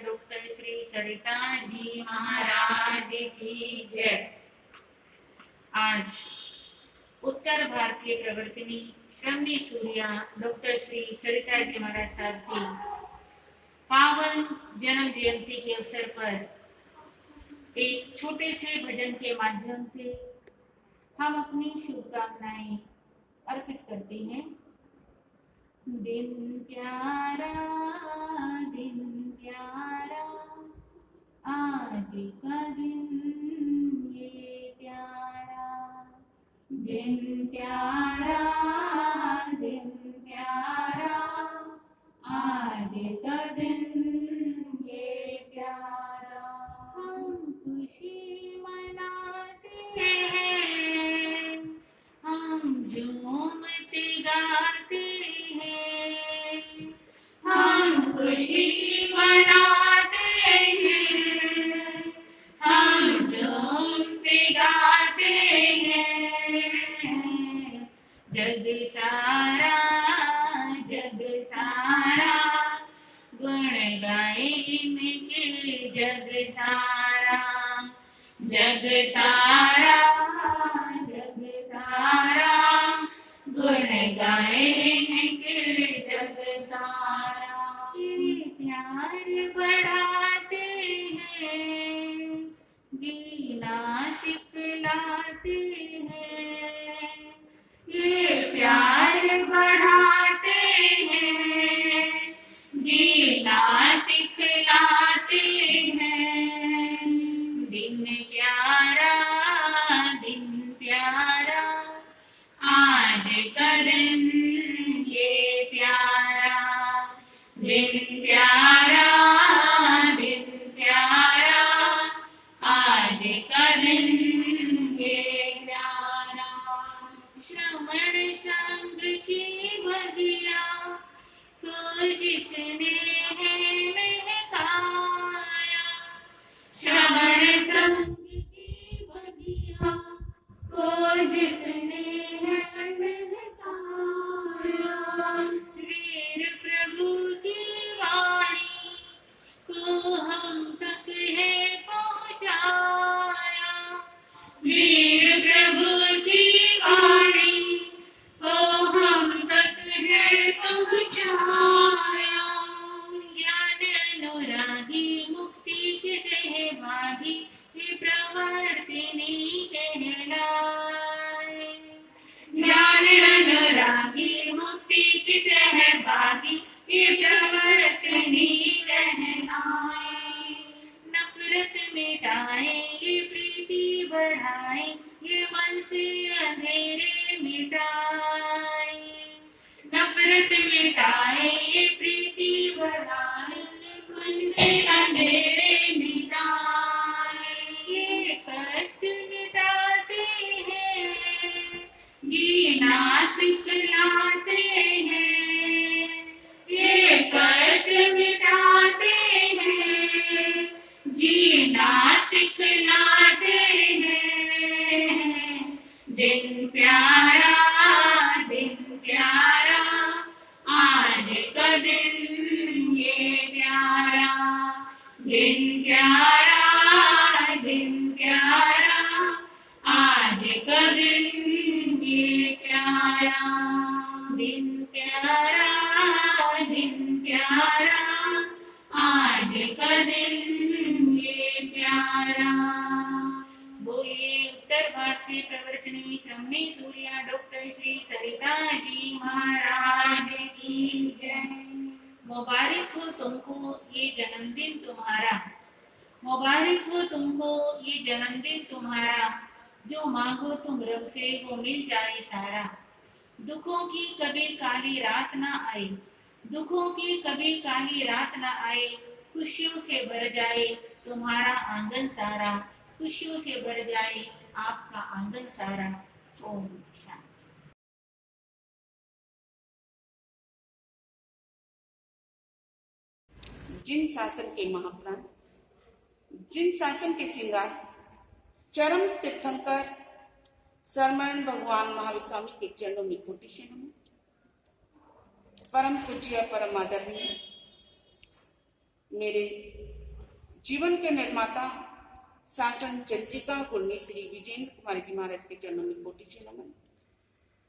डॉक्टर श्री सरिता जी महाराज की जय। आज उत्तर भारतीय प्रवर्तनी श्रमणी सूर्या डॉक्टर श्री सरिता जी महाराज साहब की पावन जन्म जयंती के अवसर पर एक छोटे से भजन के माध्यम से हम अपनी शुभकामनाएं अर्पित करते हैं। दिन प्यारा, दिन प्यारा, आज का दिन ये प्यारा। दिन प्यारा, दिन प्यारा, आज का दिन ये प्यारा। हम खुशी मनाते हैं, हम झूमते गाते हैं। हम खुशी मनाते हैं, हम झूमते गाते हैं। जग सारा गुण गाए इनके, जग सारा निखिल जग सारा, तेरे प्यार बढ़ाते हैं, जीना सिखलाते हैं, ये प्यार बढ़ाते हैं, जीना सिखलाते हैं। दिन प्यारा आज का दिन ये प्यारा, दिन प्यारा आज का दिन ये प्यारा। श्रवण संग की बगिया को जिसने है महकाया, श्रवण संग की बगिया को जिसने है महकाया, वीर प्रभु की वाणी को हम तक है पहुँचाया, वीर प्रभु की वाणी को हम तक है पहुँचाया। ज्ञान अनुरागी मुक्ति के सहभागी ये प्रवर्तिनी कहलाए, ज्ञान अनुरागी मुक्ति की सहभागी ये प्रवर्तिनी कहलाए। नफरत मिटाए ये प्रीति बढ़ाए, ये मन से अंधेरे मिटाए, नफरत मिटाए ये प्रीति बढ़ाए, मन से अंधेरे मिटाए, ये कष्ट मिटाते हैं, जीना सिखलाते हैं, ये कष्ट मिटाते हैं, जीना सिखलाते हैं। दिन प्यारा आज का दिन ये प्यारा, दिन प्यारा आज का दिन ये प्यारा, दिन प्यारा आज का दिन ये प्यारा। बोलिए उत्तर भारतीय प्रवर्तनी श्रमणी सूर्या डॉक्टर श्री सरिता जी महाराज की जय। मुबारक हो तुमको ये जन्मदिन तुम्हारा, मुबारक हो तुमको ये जन्मदिन तुम्हारा, जो मांगो तुम रब से वो मिल जाए सारा। दुखों की कभी काली रात ना आए, दुखों की कभी काली रात ना आए, खुशियों से भर जाए तुम्हारा आंगन सारा, खुशियों से भर जाए आपका आंगन सारा। ओम शांति। जिन शासन के महाप्राण, जिन शासन के श्रृंगार, चरम तीर्थंकर शरमण भगवान महावीर स्वामी के चरणों में कोटि से नमन। परम पूज्य परम आदरणीय मेरे जीवन के निर्माता शासन चंद्रिका कुर्मी श्री विजेंद्र कुमार जी महाराज के चरणों में कोटि से नमन।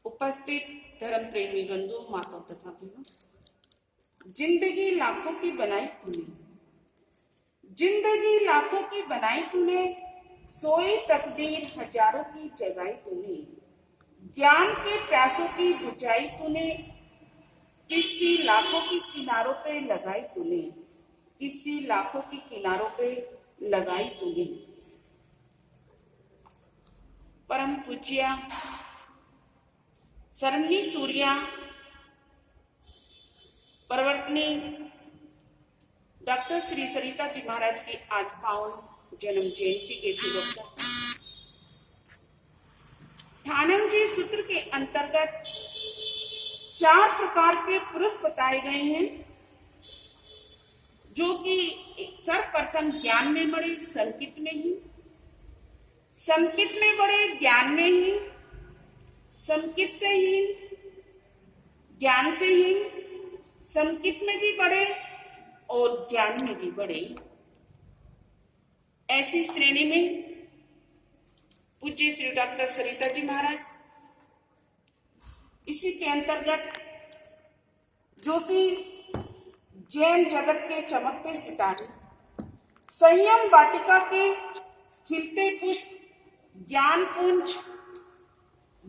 उपस्थित धर्म प्रेमी बंधु माताओं तथा बहनों, जिंदगी लाखों की बनाई तूने, जिंदगी लाखों की बनाई तूने, सोई तकदीर हजारों की जगाई तूने, ज्ञान के प्यासों की बुझाई तूने, किश्ती लाखों की किनारों पे लगाई तूने, किश्ती लाखों की किनारों पे लगाई तूने। परम पूज्य शरमणी सूर्या प्रवर्तनी डॉक्टर श्री सरिता जी महाराज की आज पावन जन्म जयंती के शुभ अवसर ठानम जी सूत्र के अंतर्गत 4 प्रकार के पुरुष बताए गए हैं, जो कि सर्वप्रथम ज्ञान में बड़े, संकित में ही, संकित में बड़े, ज्ञान में ही, संकित से ही, ज्ञान से ही, संकित में भी बड़े और ज्ञान में भी बड़े। ऐसी श्रेणी में पूज्य श्री डॉक्टर सरिता जी महाराज, इसी के अंतर्गत जो कि जैन जगत के चमकते सितारे, संयम वाटिका के खिलते पुष्प, ज्ञान कुंज,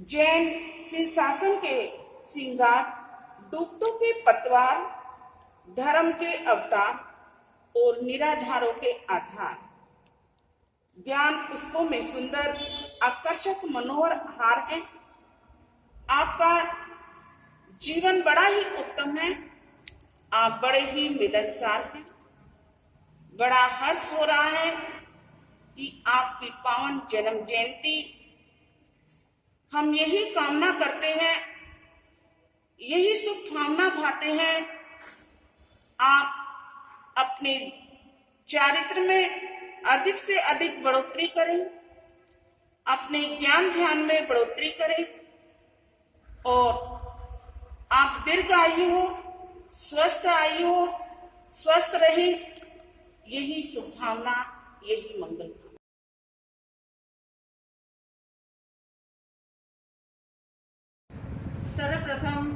जैन सिंहासन के श्रृंगार, डूबतों के पतवार, धर्म के अवतार और निराधारों के आधार, ज्ञान पुष्पों में सुंदर आकर्षक मनोहर हार है। आपका जीवन बड़ा ही उत्तम है, आप बड़े ही मिलनसार हैं। बड़ा हर्ष हो रहा है कि आपकी पावन जन्म जयंती, हम यही कामना करते हैं, यही शुभकामना भाते हैं, आप अपने चारित्र में अधिक से अधिक बढ़ोतरी करें, अपने ज्ञान ध्यान में बढ़ोतरी करें और आप दीर्घ आयु हो, स्वस्थ आयु हो, स्वस्थ रहे, यही शुभकामना, यही मंगल। सर्वप्रथम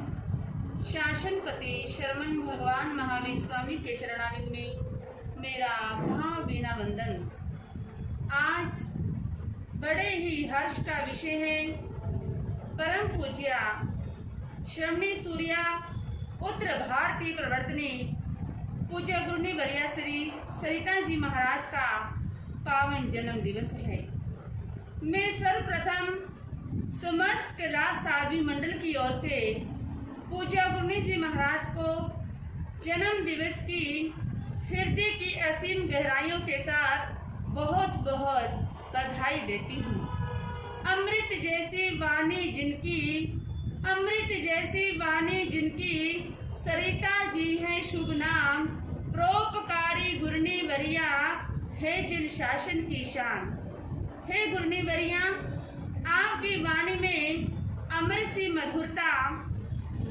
शासनपति शरमन भगवान महावीर स्वामी के चरणारविंद में मेरा भावभीना वंदन। आज बड़े ही हर्ष का विषय है। परम पूज्या श्रमणी सूर्या उत्तर भारतीय प्रवर्तनी पूज्य गुरुनी वर्या श्री सरिता जी महाराज का पावन जन्म दिवस है। मैं सर्वप्रथम समस्त कैलाश साध्वी मंडल की ओर से पूज्य गुरुनी जी महाराज को जन्म दिवस की हृदय की असीम गहराइयों के साथ बहुत बहुत बधाई देती हूँ। अमृत जैसी वाणी जिनकी, अमृत जैसी वाणी जिनकी, सरिता जी है शुभ नाम, परोपकारी गुरुनी वरिया है जिन शासन की शान। हे गुरुनी वरिया, आपकी वाणी में अमर सी मधुरता,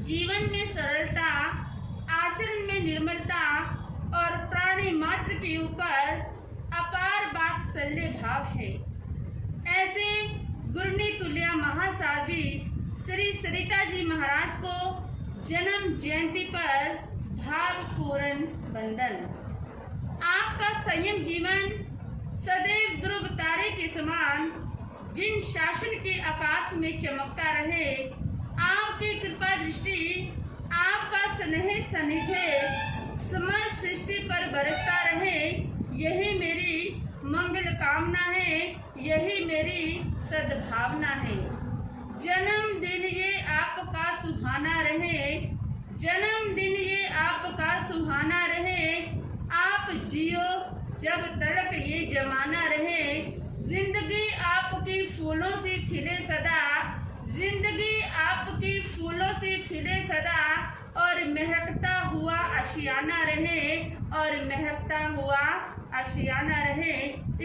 जीवन में सरलता, आचरण में निर्मलता और प्राणी मात्र के ऊपर अपार वात्सल्य भाव है। ऐसे गुरुनी तुल्य महासाध्वी श्री सरिता जी महाराज को जन्म जयंती पर भावपूर्ण वंदन। आपका संयम जीवन सदैव ध्रुव तारे के समान जिन शासन के आकाश में चमकता रहे, आपकी कृपा दृष्टि, आपका स्नेह सानिध्य समस्त सृष्टि पर बरसता रहे, यही मेरी मंगल कामना है, यही मेरी सद्भावना है। जन्मदिन ये आपका सुहाना रहे, जन्मदिन ये आपका सुहाना रहे, आप जियो जब तक ये जमाना रहे, जिंदगी आपकी फूलों से खिले सदा, जिंदगी आपकी फूलों से खिले सदा, और महकता हुआ आशियाना रहे, और महकता हुआ आशियाना रहे।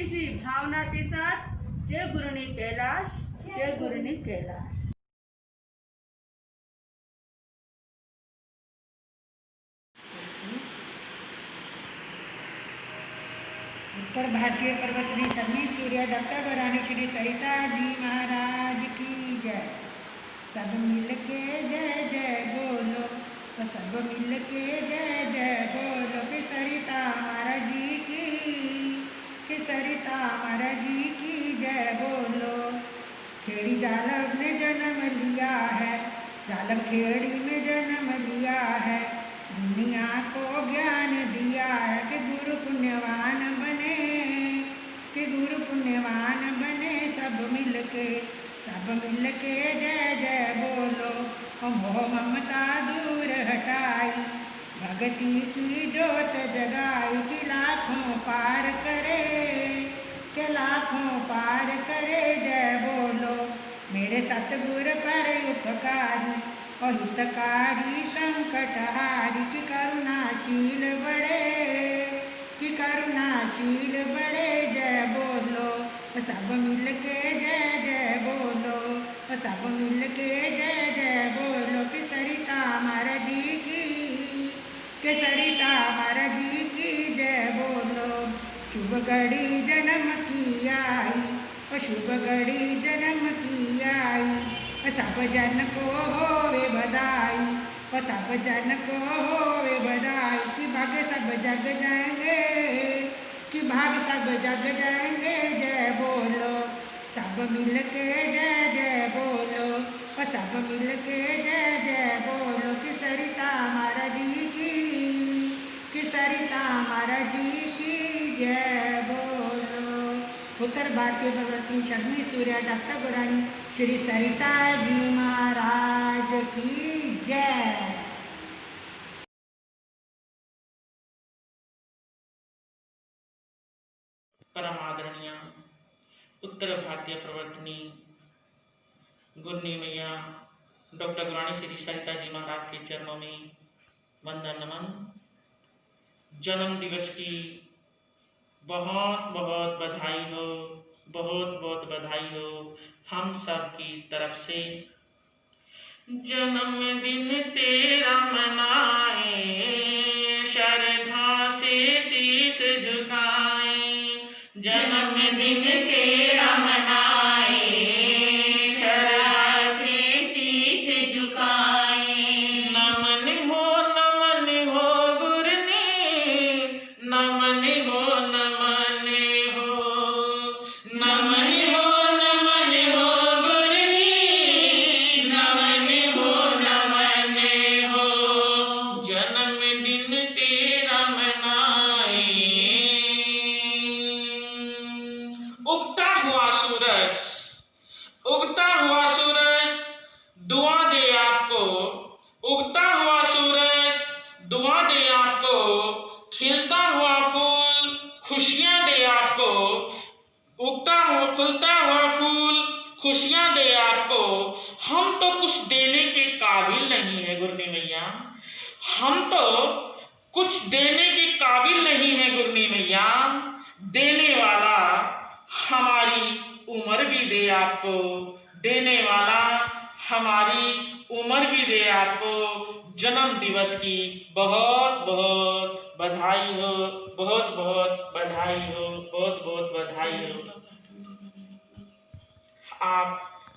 इसी भावना के साथ जय गुरुनी कैलाश, जय गुरुनी कैलाश। उत्तर भारतीय पर्वतनी शरणी सूर्य डॉक्टर वरानी श्री सरिता जी महाराज की जय। सब मिल के जय जय बोलो, तो सब मिल के जय जय बोलो कि सरिता महाराज जी की, कि सरिता महाराज जी की जय बोलो। खेड़ी जालब ने जन्म लिया है, जालब खेड़ी में जन्म लिया है, दुनिया को ज्ञान दिया है कि गुरु पुण्यवान बने, कि गुरु पुण्यवान बने। सब मिल के जय जय बोलो, मोह ममता दूर हटाई, भक्ति की ज्योत जगाई, कि लाखों पार करे, के लाखों पार करे। जय बोलो मेरे सतगुर पर उपकारी और हितकारी संकटहारी, कि करुणाशील बड़े, कि करुणाशील बड़े। जय बोलो सब मिल के जय जय बोलो, सब मिल के जय जय बोलो कि सरिता महाराज जी की, कि सरिता महाराज जी की जय बोलो। शुभ घड़ी जन्म की आई, और शुभ घड़ी जन्म की आई, सब जन को होवे बधाई, सब जन को होवे बधाई कि भाग सब जग जाएंगे, कि भाग सब जग जाएंगे। जय बोलो सब मिल के जय जय बोलो, सब मिल के जय जय बोलो। कि सरिता महाराज जी की, कि सरिता महाराज जी की जय बोलो। उत्तर भारतीय भगवती शर्मी सूर्या डॉक्टर गुरानी श्री सरिता जी महाराज की जय। परम आदरणीय उत्तर भारतीय प्रवर्तनी गुरनी मैया डॉक्टर गुरानी श्री सरिता जी महाराज के चरणों में वंदन नमन। जन्म दिवस की बहुत बहुत बधाई हो, बहुत बहुत बधाई हो हम सब की तरफ से। जन्मदिन तेरा मनाए, श्रद्धा से शीश झुकाए। जन्मदिन तेरा मनाए, श्रद्धा से शीश झुकाए। नमन हो गुरनी, नमन हो नमन हो, नमन हो गुरनी, नमन हो। जन्मदिन तेरा मनाए। उगता हुआ सूरज, उगता हुआ सूरज दुआ दे आपको, उगता हुआ सूरज दुआ दे आपको। खिलता हुआ फूल खुशियां दे आपको, उगता हुआ खुलता हुआ फूल खुशियां दे आपको। हम तो कुछ देने के काबिल नहीं है गुरनी मैया, हम तो कुछ देने के काबिल नहीं है गुरनी मैया। देने वाला हमारी उम्र भी दे आपको, देने वाला हमारी उम्र भी दे आपको। जन्म दिवस की बहुत बहुत बधाई हो, बहुत बहुत बधाई हो, बहुत बहुत बधाई हो। आप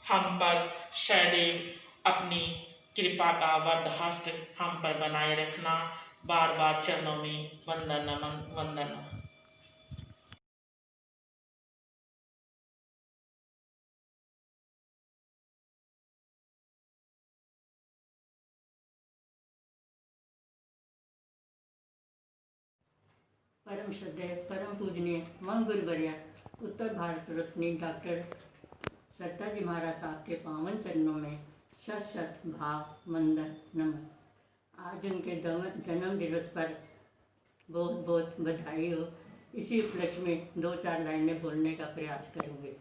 हम पर सदैव अपनी कृपा का वरदहस्त हम पर बनाए रखना। बार बार चरणों में वंदन नमन, वंदन नमन। परम श्रद्धेय परम पूजनीय मंगुलवर्या उत्तर भारत रत्नी डॉक्टर सरिता जी महाराज साहब के पावन चरणों में शत शत भाव वंदन नमन। आज उनके जन्म दिवस पर बहुत बहुत बधाई हो। इसी उपलक्ष्य में 2-4 लाइनें बोलने का प्रयास करेंगे।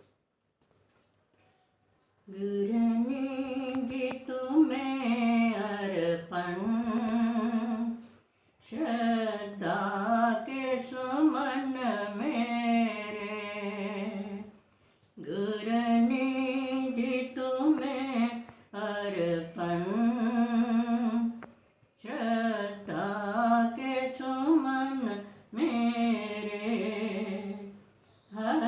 गुरनी जी तुम्हें अर्पण श्रद्धा के सुमन मेरे, गुरनी जी तुम्हें अर्पण श्रद्धा के सुमन मेरे। हर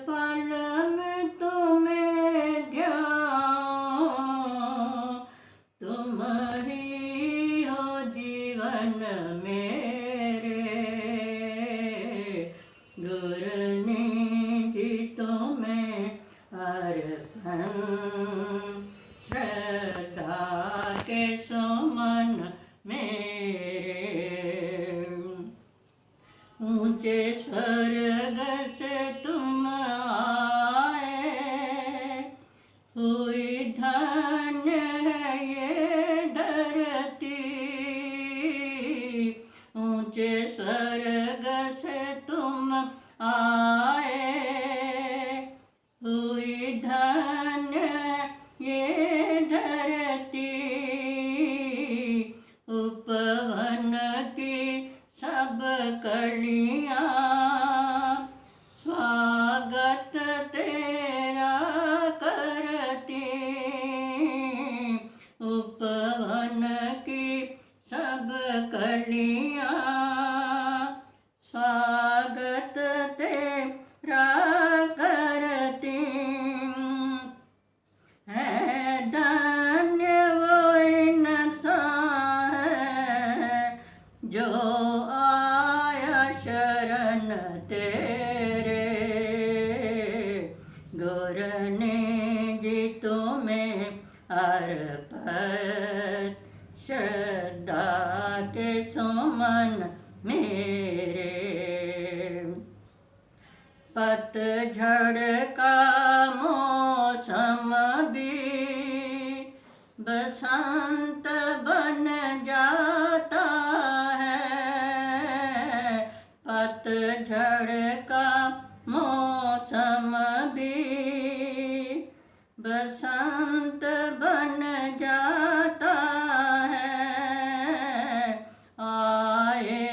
पल में तुम्हें ध्यान, तुम ही हो जीवन मेरे, गुरनी जी तुम्हें अर्पण श्रद्धा के सुमन मेरे। ऊंचे स्वर्ग से तुम आए, हुई धन्य है ये धरती। ऊंचे स्वर्ग से तुम आए, हुई धन्य ये धरती। उपवन की सब कलियां स्वागत तेरा करती। उपवन की सब कलियां स्वागत तेरा तेरे, गुर ने जी तुम्हें अर्पित श्रद्धा के सुमन मेरे। पतझड़ का मौसम भी बसंत बन जाता है, पतझड़ का मौसम भी बसंत बन जाता है। आए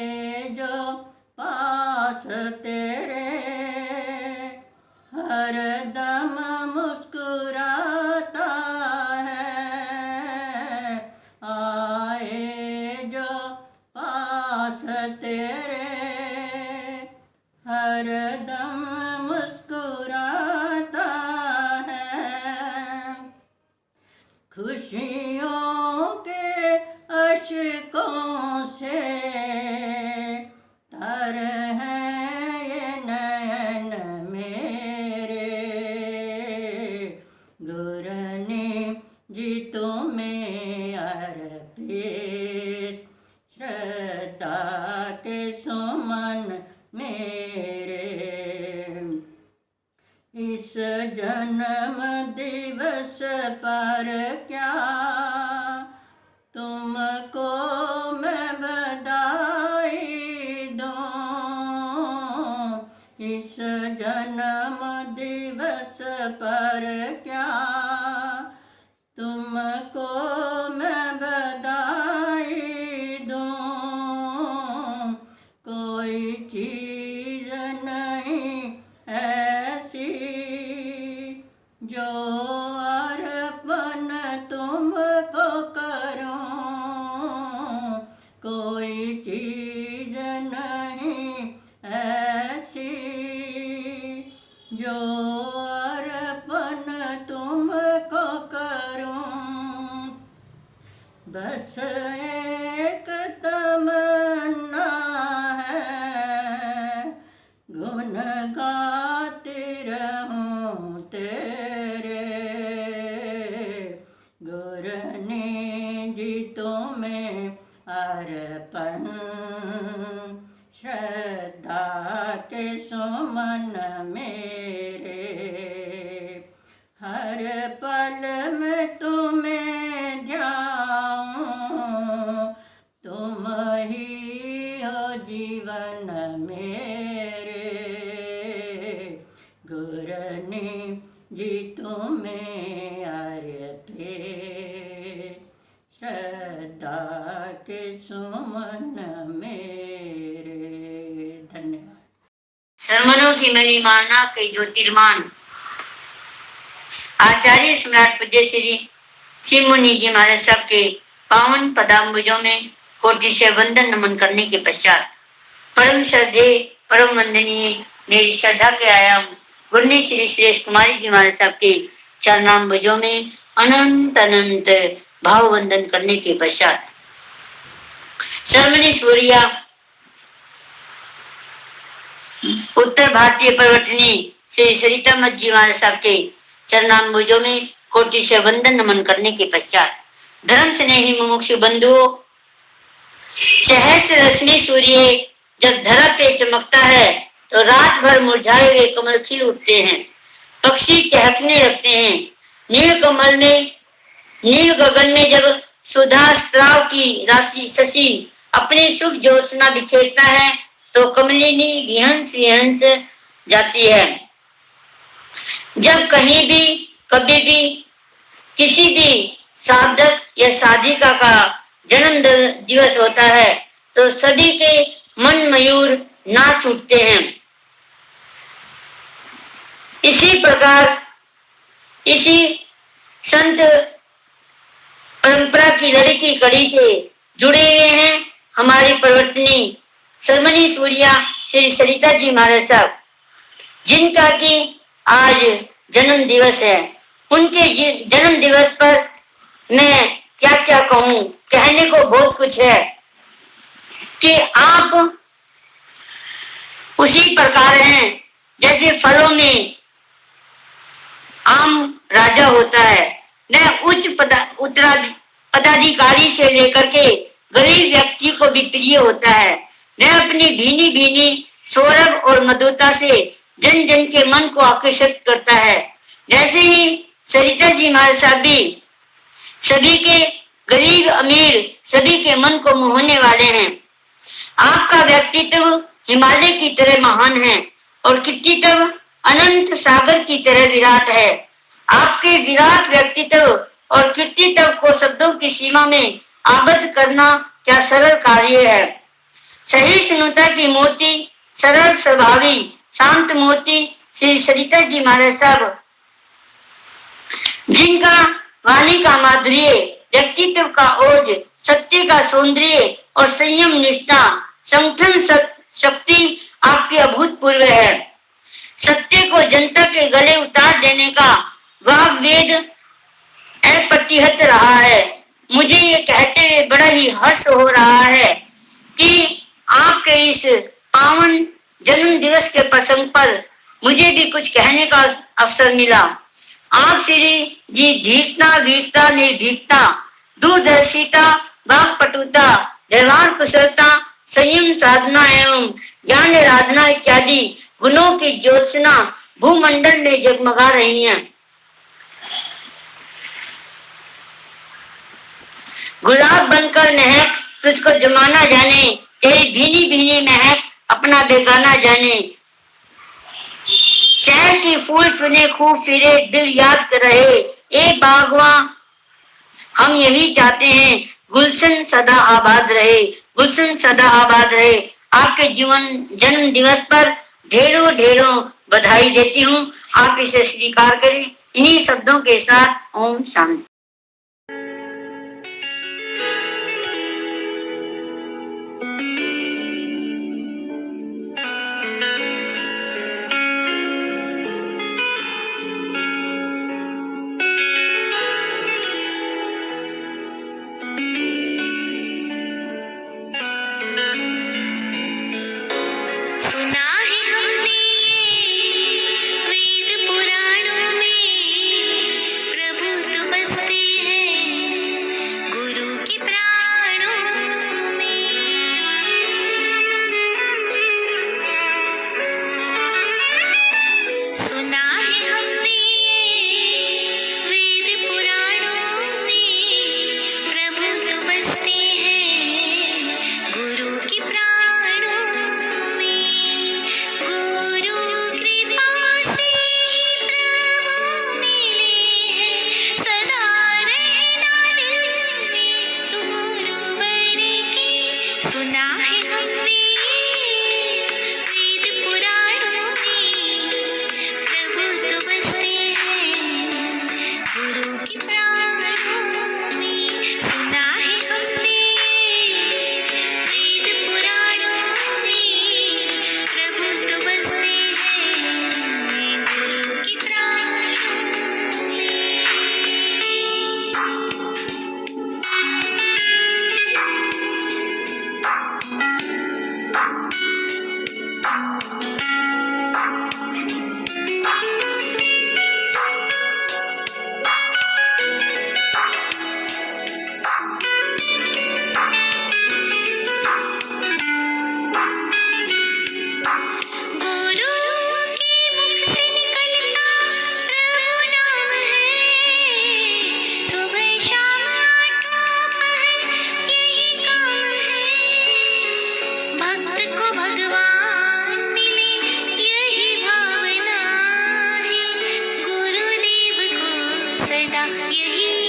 जो पास तेरे, हर दम मुस्कुराता है। आए जो पास तेरे, हर दम मुस्कुराता है। खुशियों के अश्कों से तर हैं ये नयन मेरे, गुर ने जी तुम्हें अर्पित श्रद्धा के सुमन मेरे। इस जन्म दिवस पर क्या तुमको मैं बधाई दूं, इस जन्म दिवस पर क्या तुमको मैं बधाई दूं। कोई चीज नहीं ऐसी जो अर्पण तुमको करूं, कोई चीज नहीं ऐसी जो अर्पण तुमको करूं। बस एक तमन्ना है, गुण गाती रहूं तेरे, गुर ने जी तुम्हें अर्पण श्रद्धा के सुमन मेरे। हर पल में तुम्हें ध्याऊं, तुम ही हो जीवन मेरे, गुर ने जी तुम्हें अर्पित श्रद्धा के सुमन मेरे। धन्यवाद। सरमनों की महिमाना के ज्योतिर्मान आचार्य सम्राट पूज्य श्री शिव मुनि जी महाराज साहब के पावन पदाम्बुजों में कोटि से वंदन नमन करने के पश्चात परम श्रद्धेय परम वंदनीय मेरी श्रद्धा के आयाम गुरनी श्री श्रेष्ठ कुमारी जी महाराज साहब के चरणाम्बुजों में अनंत अनंत भाव वंदन करने के पश्चात सरमनी सूर्या उत्तर भारतीय पर्वतनी श्री सरिता मत जी महाराज साहब के चरणाम्बुजों में कोटि से वंदन नमन करने के पश्चात धर्म स्नेही मुमुक्षु बंधुओं, सहस्र रश्मि सूर्य जब धरा पे चमकता है तो रात भर मुरझाए हुए कमल खिल उठते हैं, पक्षी चहकने लगते हैं। नील कमल में नील गगन में जब सुधा स्त्राव की राशि शशि अपनी शुभ ज्योत्सना बिखेरता है तो कमलिनी विहंस विहंस जाती है। जब कहीं भी कभी भी किसी भी साधक या साधिका का जन्म दिवस होता है तो सभी के मन मयूर नाच उठते हैं। इसी प्रकार इसी संत परंपरा की लड़ी की कड़ी से जुड़े हुए हैं हमारी परिवर्तनी सरमनी सूर्या श्री सरिता जी महाराज साहब, जिनका की आज जन्म दिवस है। उनके जन्म दिवस पर मैं क्या क्या कहूँ, कहने को बहुत कुछ है कि आप उसी जैसे फलों में आम राजा होता है, न उच्च पदाधिकारी से लेकर के गरीब व्यक्ति को भी प्रिय होता है। वह अपनी भीनी भीनी सौरभ और मधुरता से जन जन के मन को आकर्षित करता है। जैसे ही सरिता जी महाराज साहब भी सभी के गरीब अमीर सभी के मन को मोहने वाले हैं। आपका व्यक्तित्व हिमालय की तरह महान है और कृतित्व अनंत सागर की तरह विराट है। आपके विराट व्यक्तित्व और कृतित्व को शब्दों की सीमा में आबद्ध करना क्या सरल कार्य है। सहिष्णुता की मूर्ति, सरल स्वभावी शांत मूर्ति श्री सरिता जी महाराज साहब, जिनका वाणी का माधुर्य, व्यक्तित्व का ओज, सत्य का सौंदर्य और संयम निष्ठा, संगठन शक्ति आपकी अभूतपूर्व है। सत्य को जनता के गले उतार देने का वाग वेद अप्रतिहत रहा है। मुझे ये कहते हुए बड़ा ही हर्ष हो रहा है कि आपके इस पावन जन्म दिवस के प्रसंग पर मुझे भी कुछ कहने का अवसर मिला। आप श्री जी धीरता, वीरता, निर्भीकता, दूरदर्शिता, वाक्पटुता, व्यवहार कुशलता, संयम साधना एवं ज्ञान आराधना इत्यादि गुणों की ज्योत्सना भूमंडल में जगमगा रही हैं। गुलाब बनकर महक तुझको जमाना जाने, तेरी भीनी भीनी महक अपना बेगाना जाने। शहर की फूल चुने खूब फिरे दिल याद कर रहे, ए बागवा हम यही चाहते हैं गुलशन सदा आबाद रहे, गुलशन सदा आबाद रहे। आपके जीवन जन्म दिवस पर ढेरों ढेरों बधाई देती हूँ। आप इसे स्वीकार करें। इन्हीं शब्दों के साथ ओम शांति। यही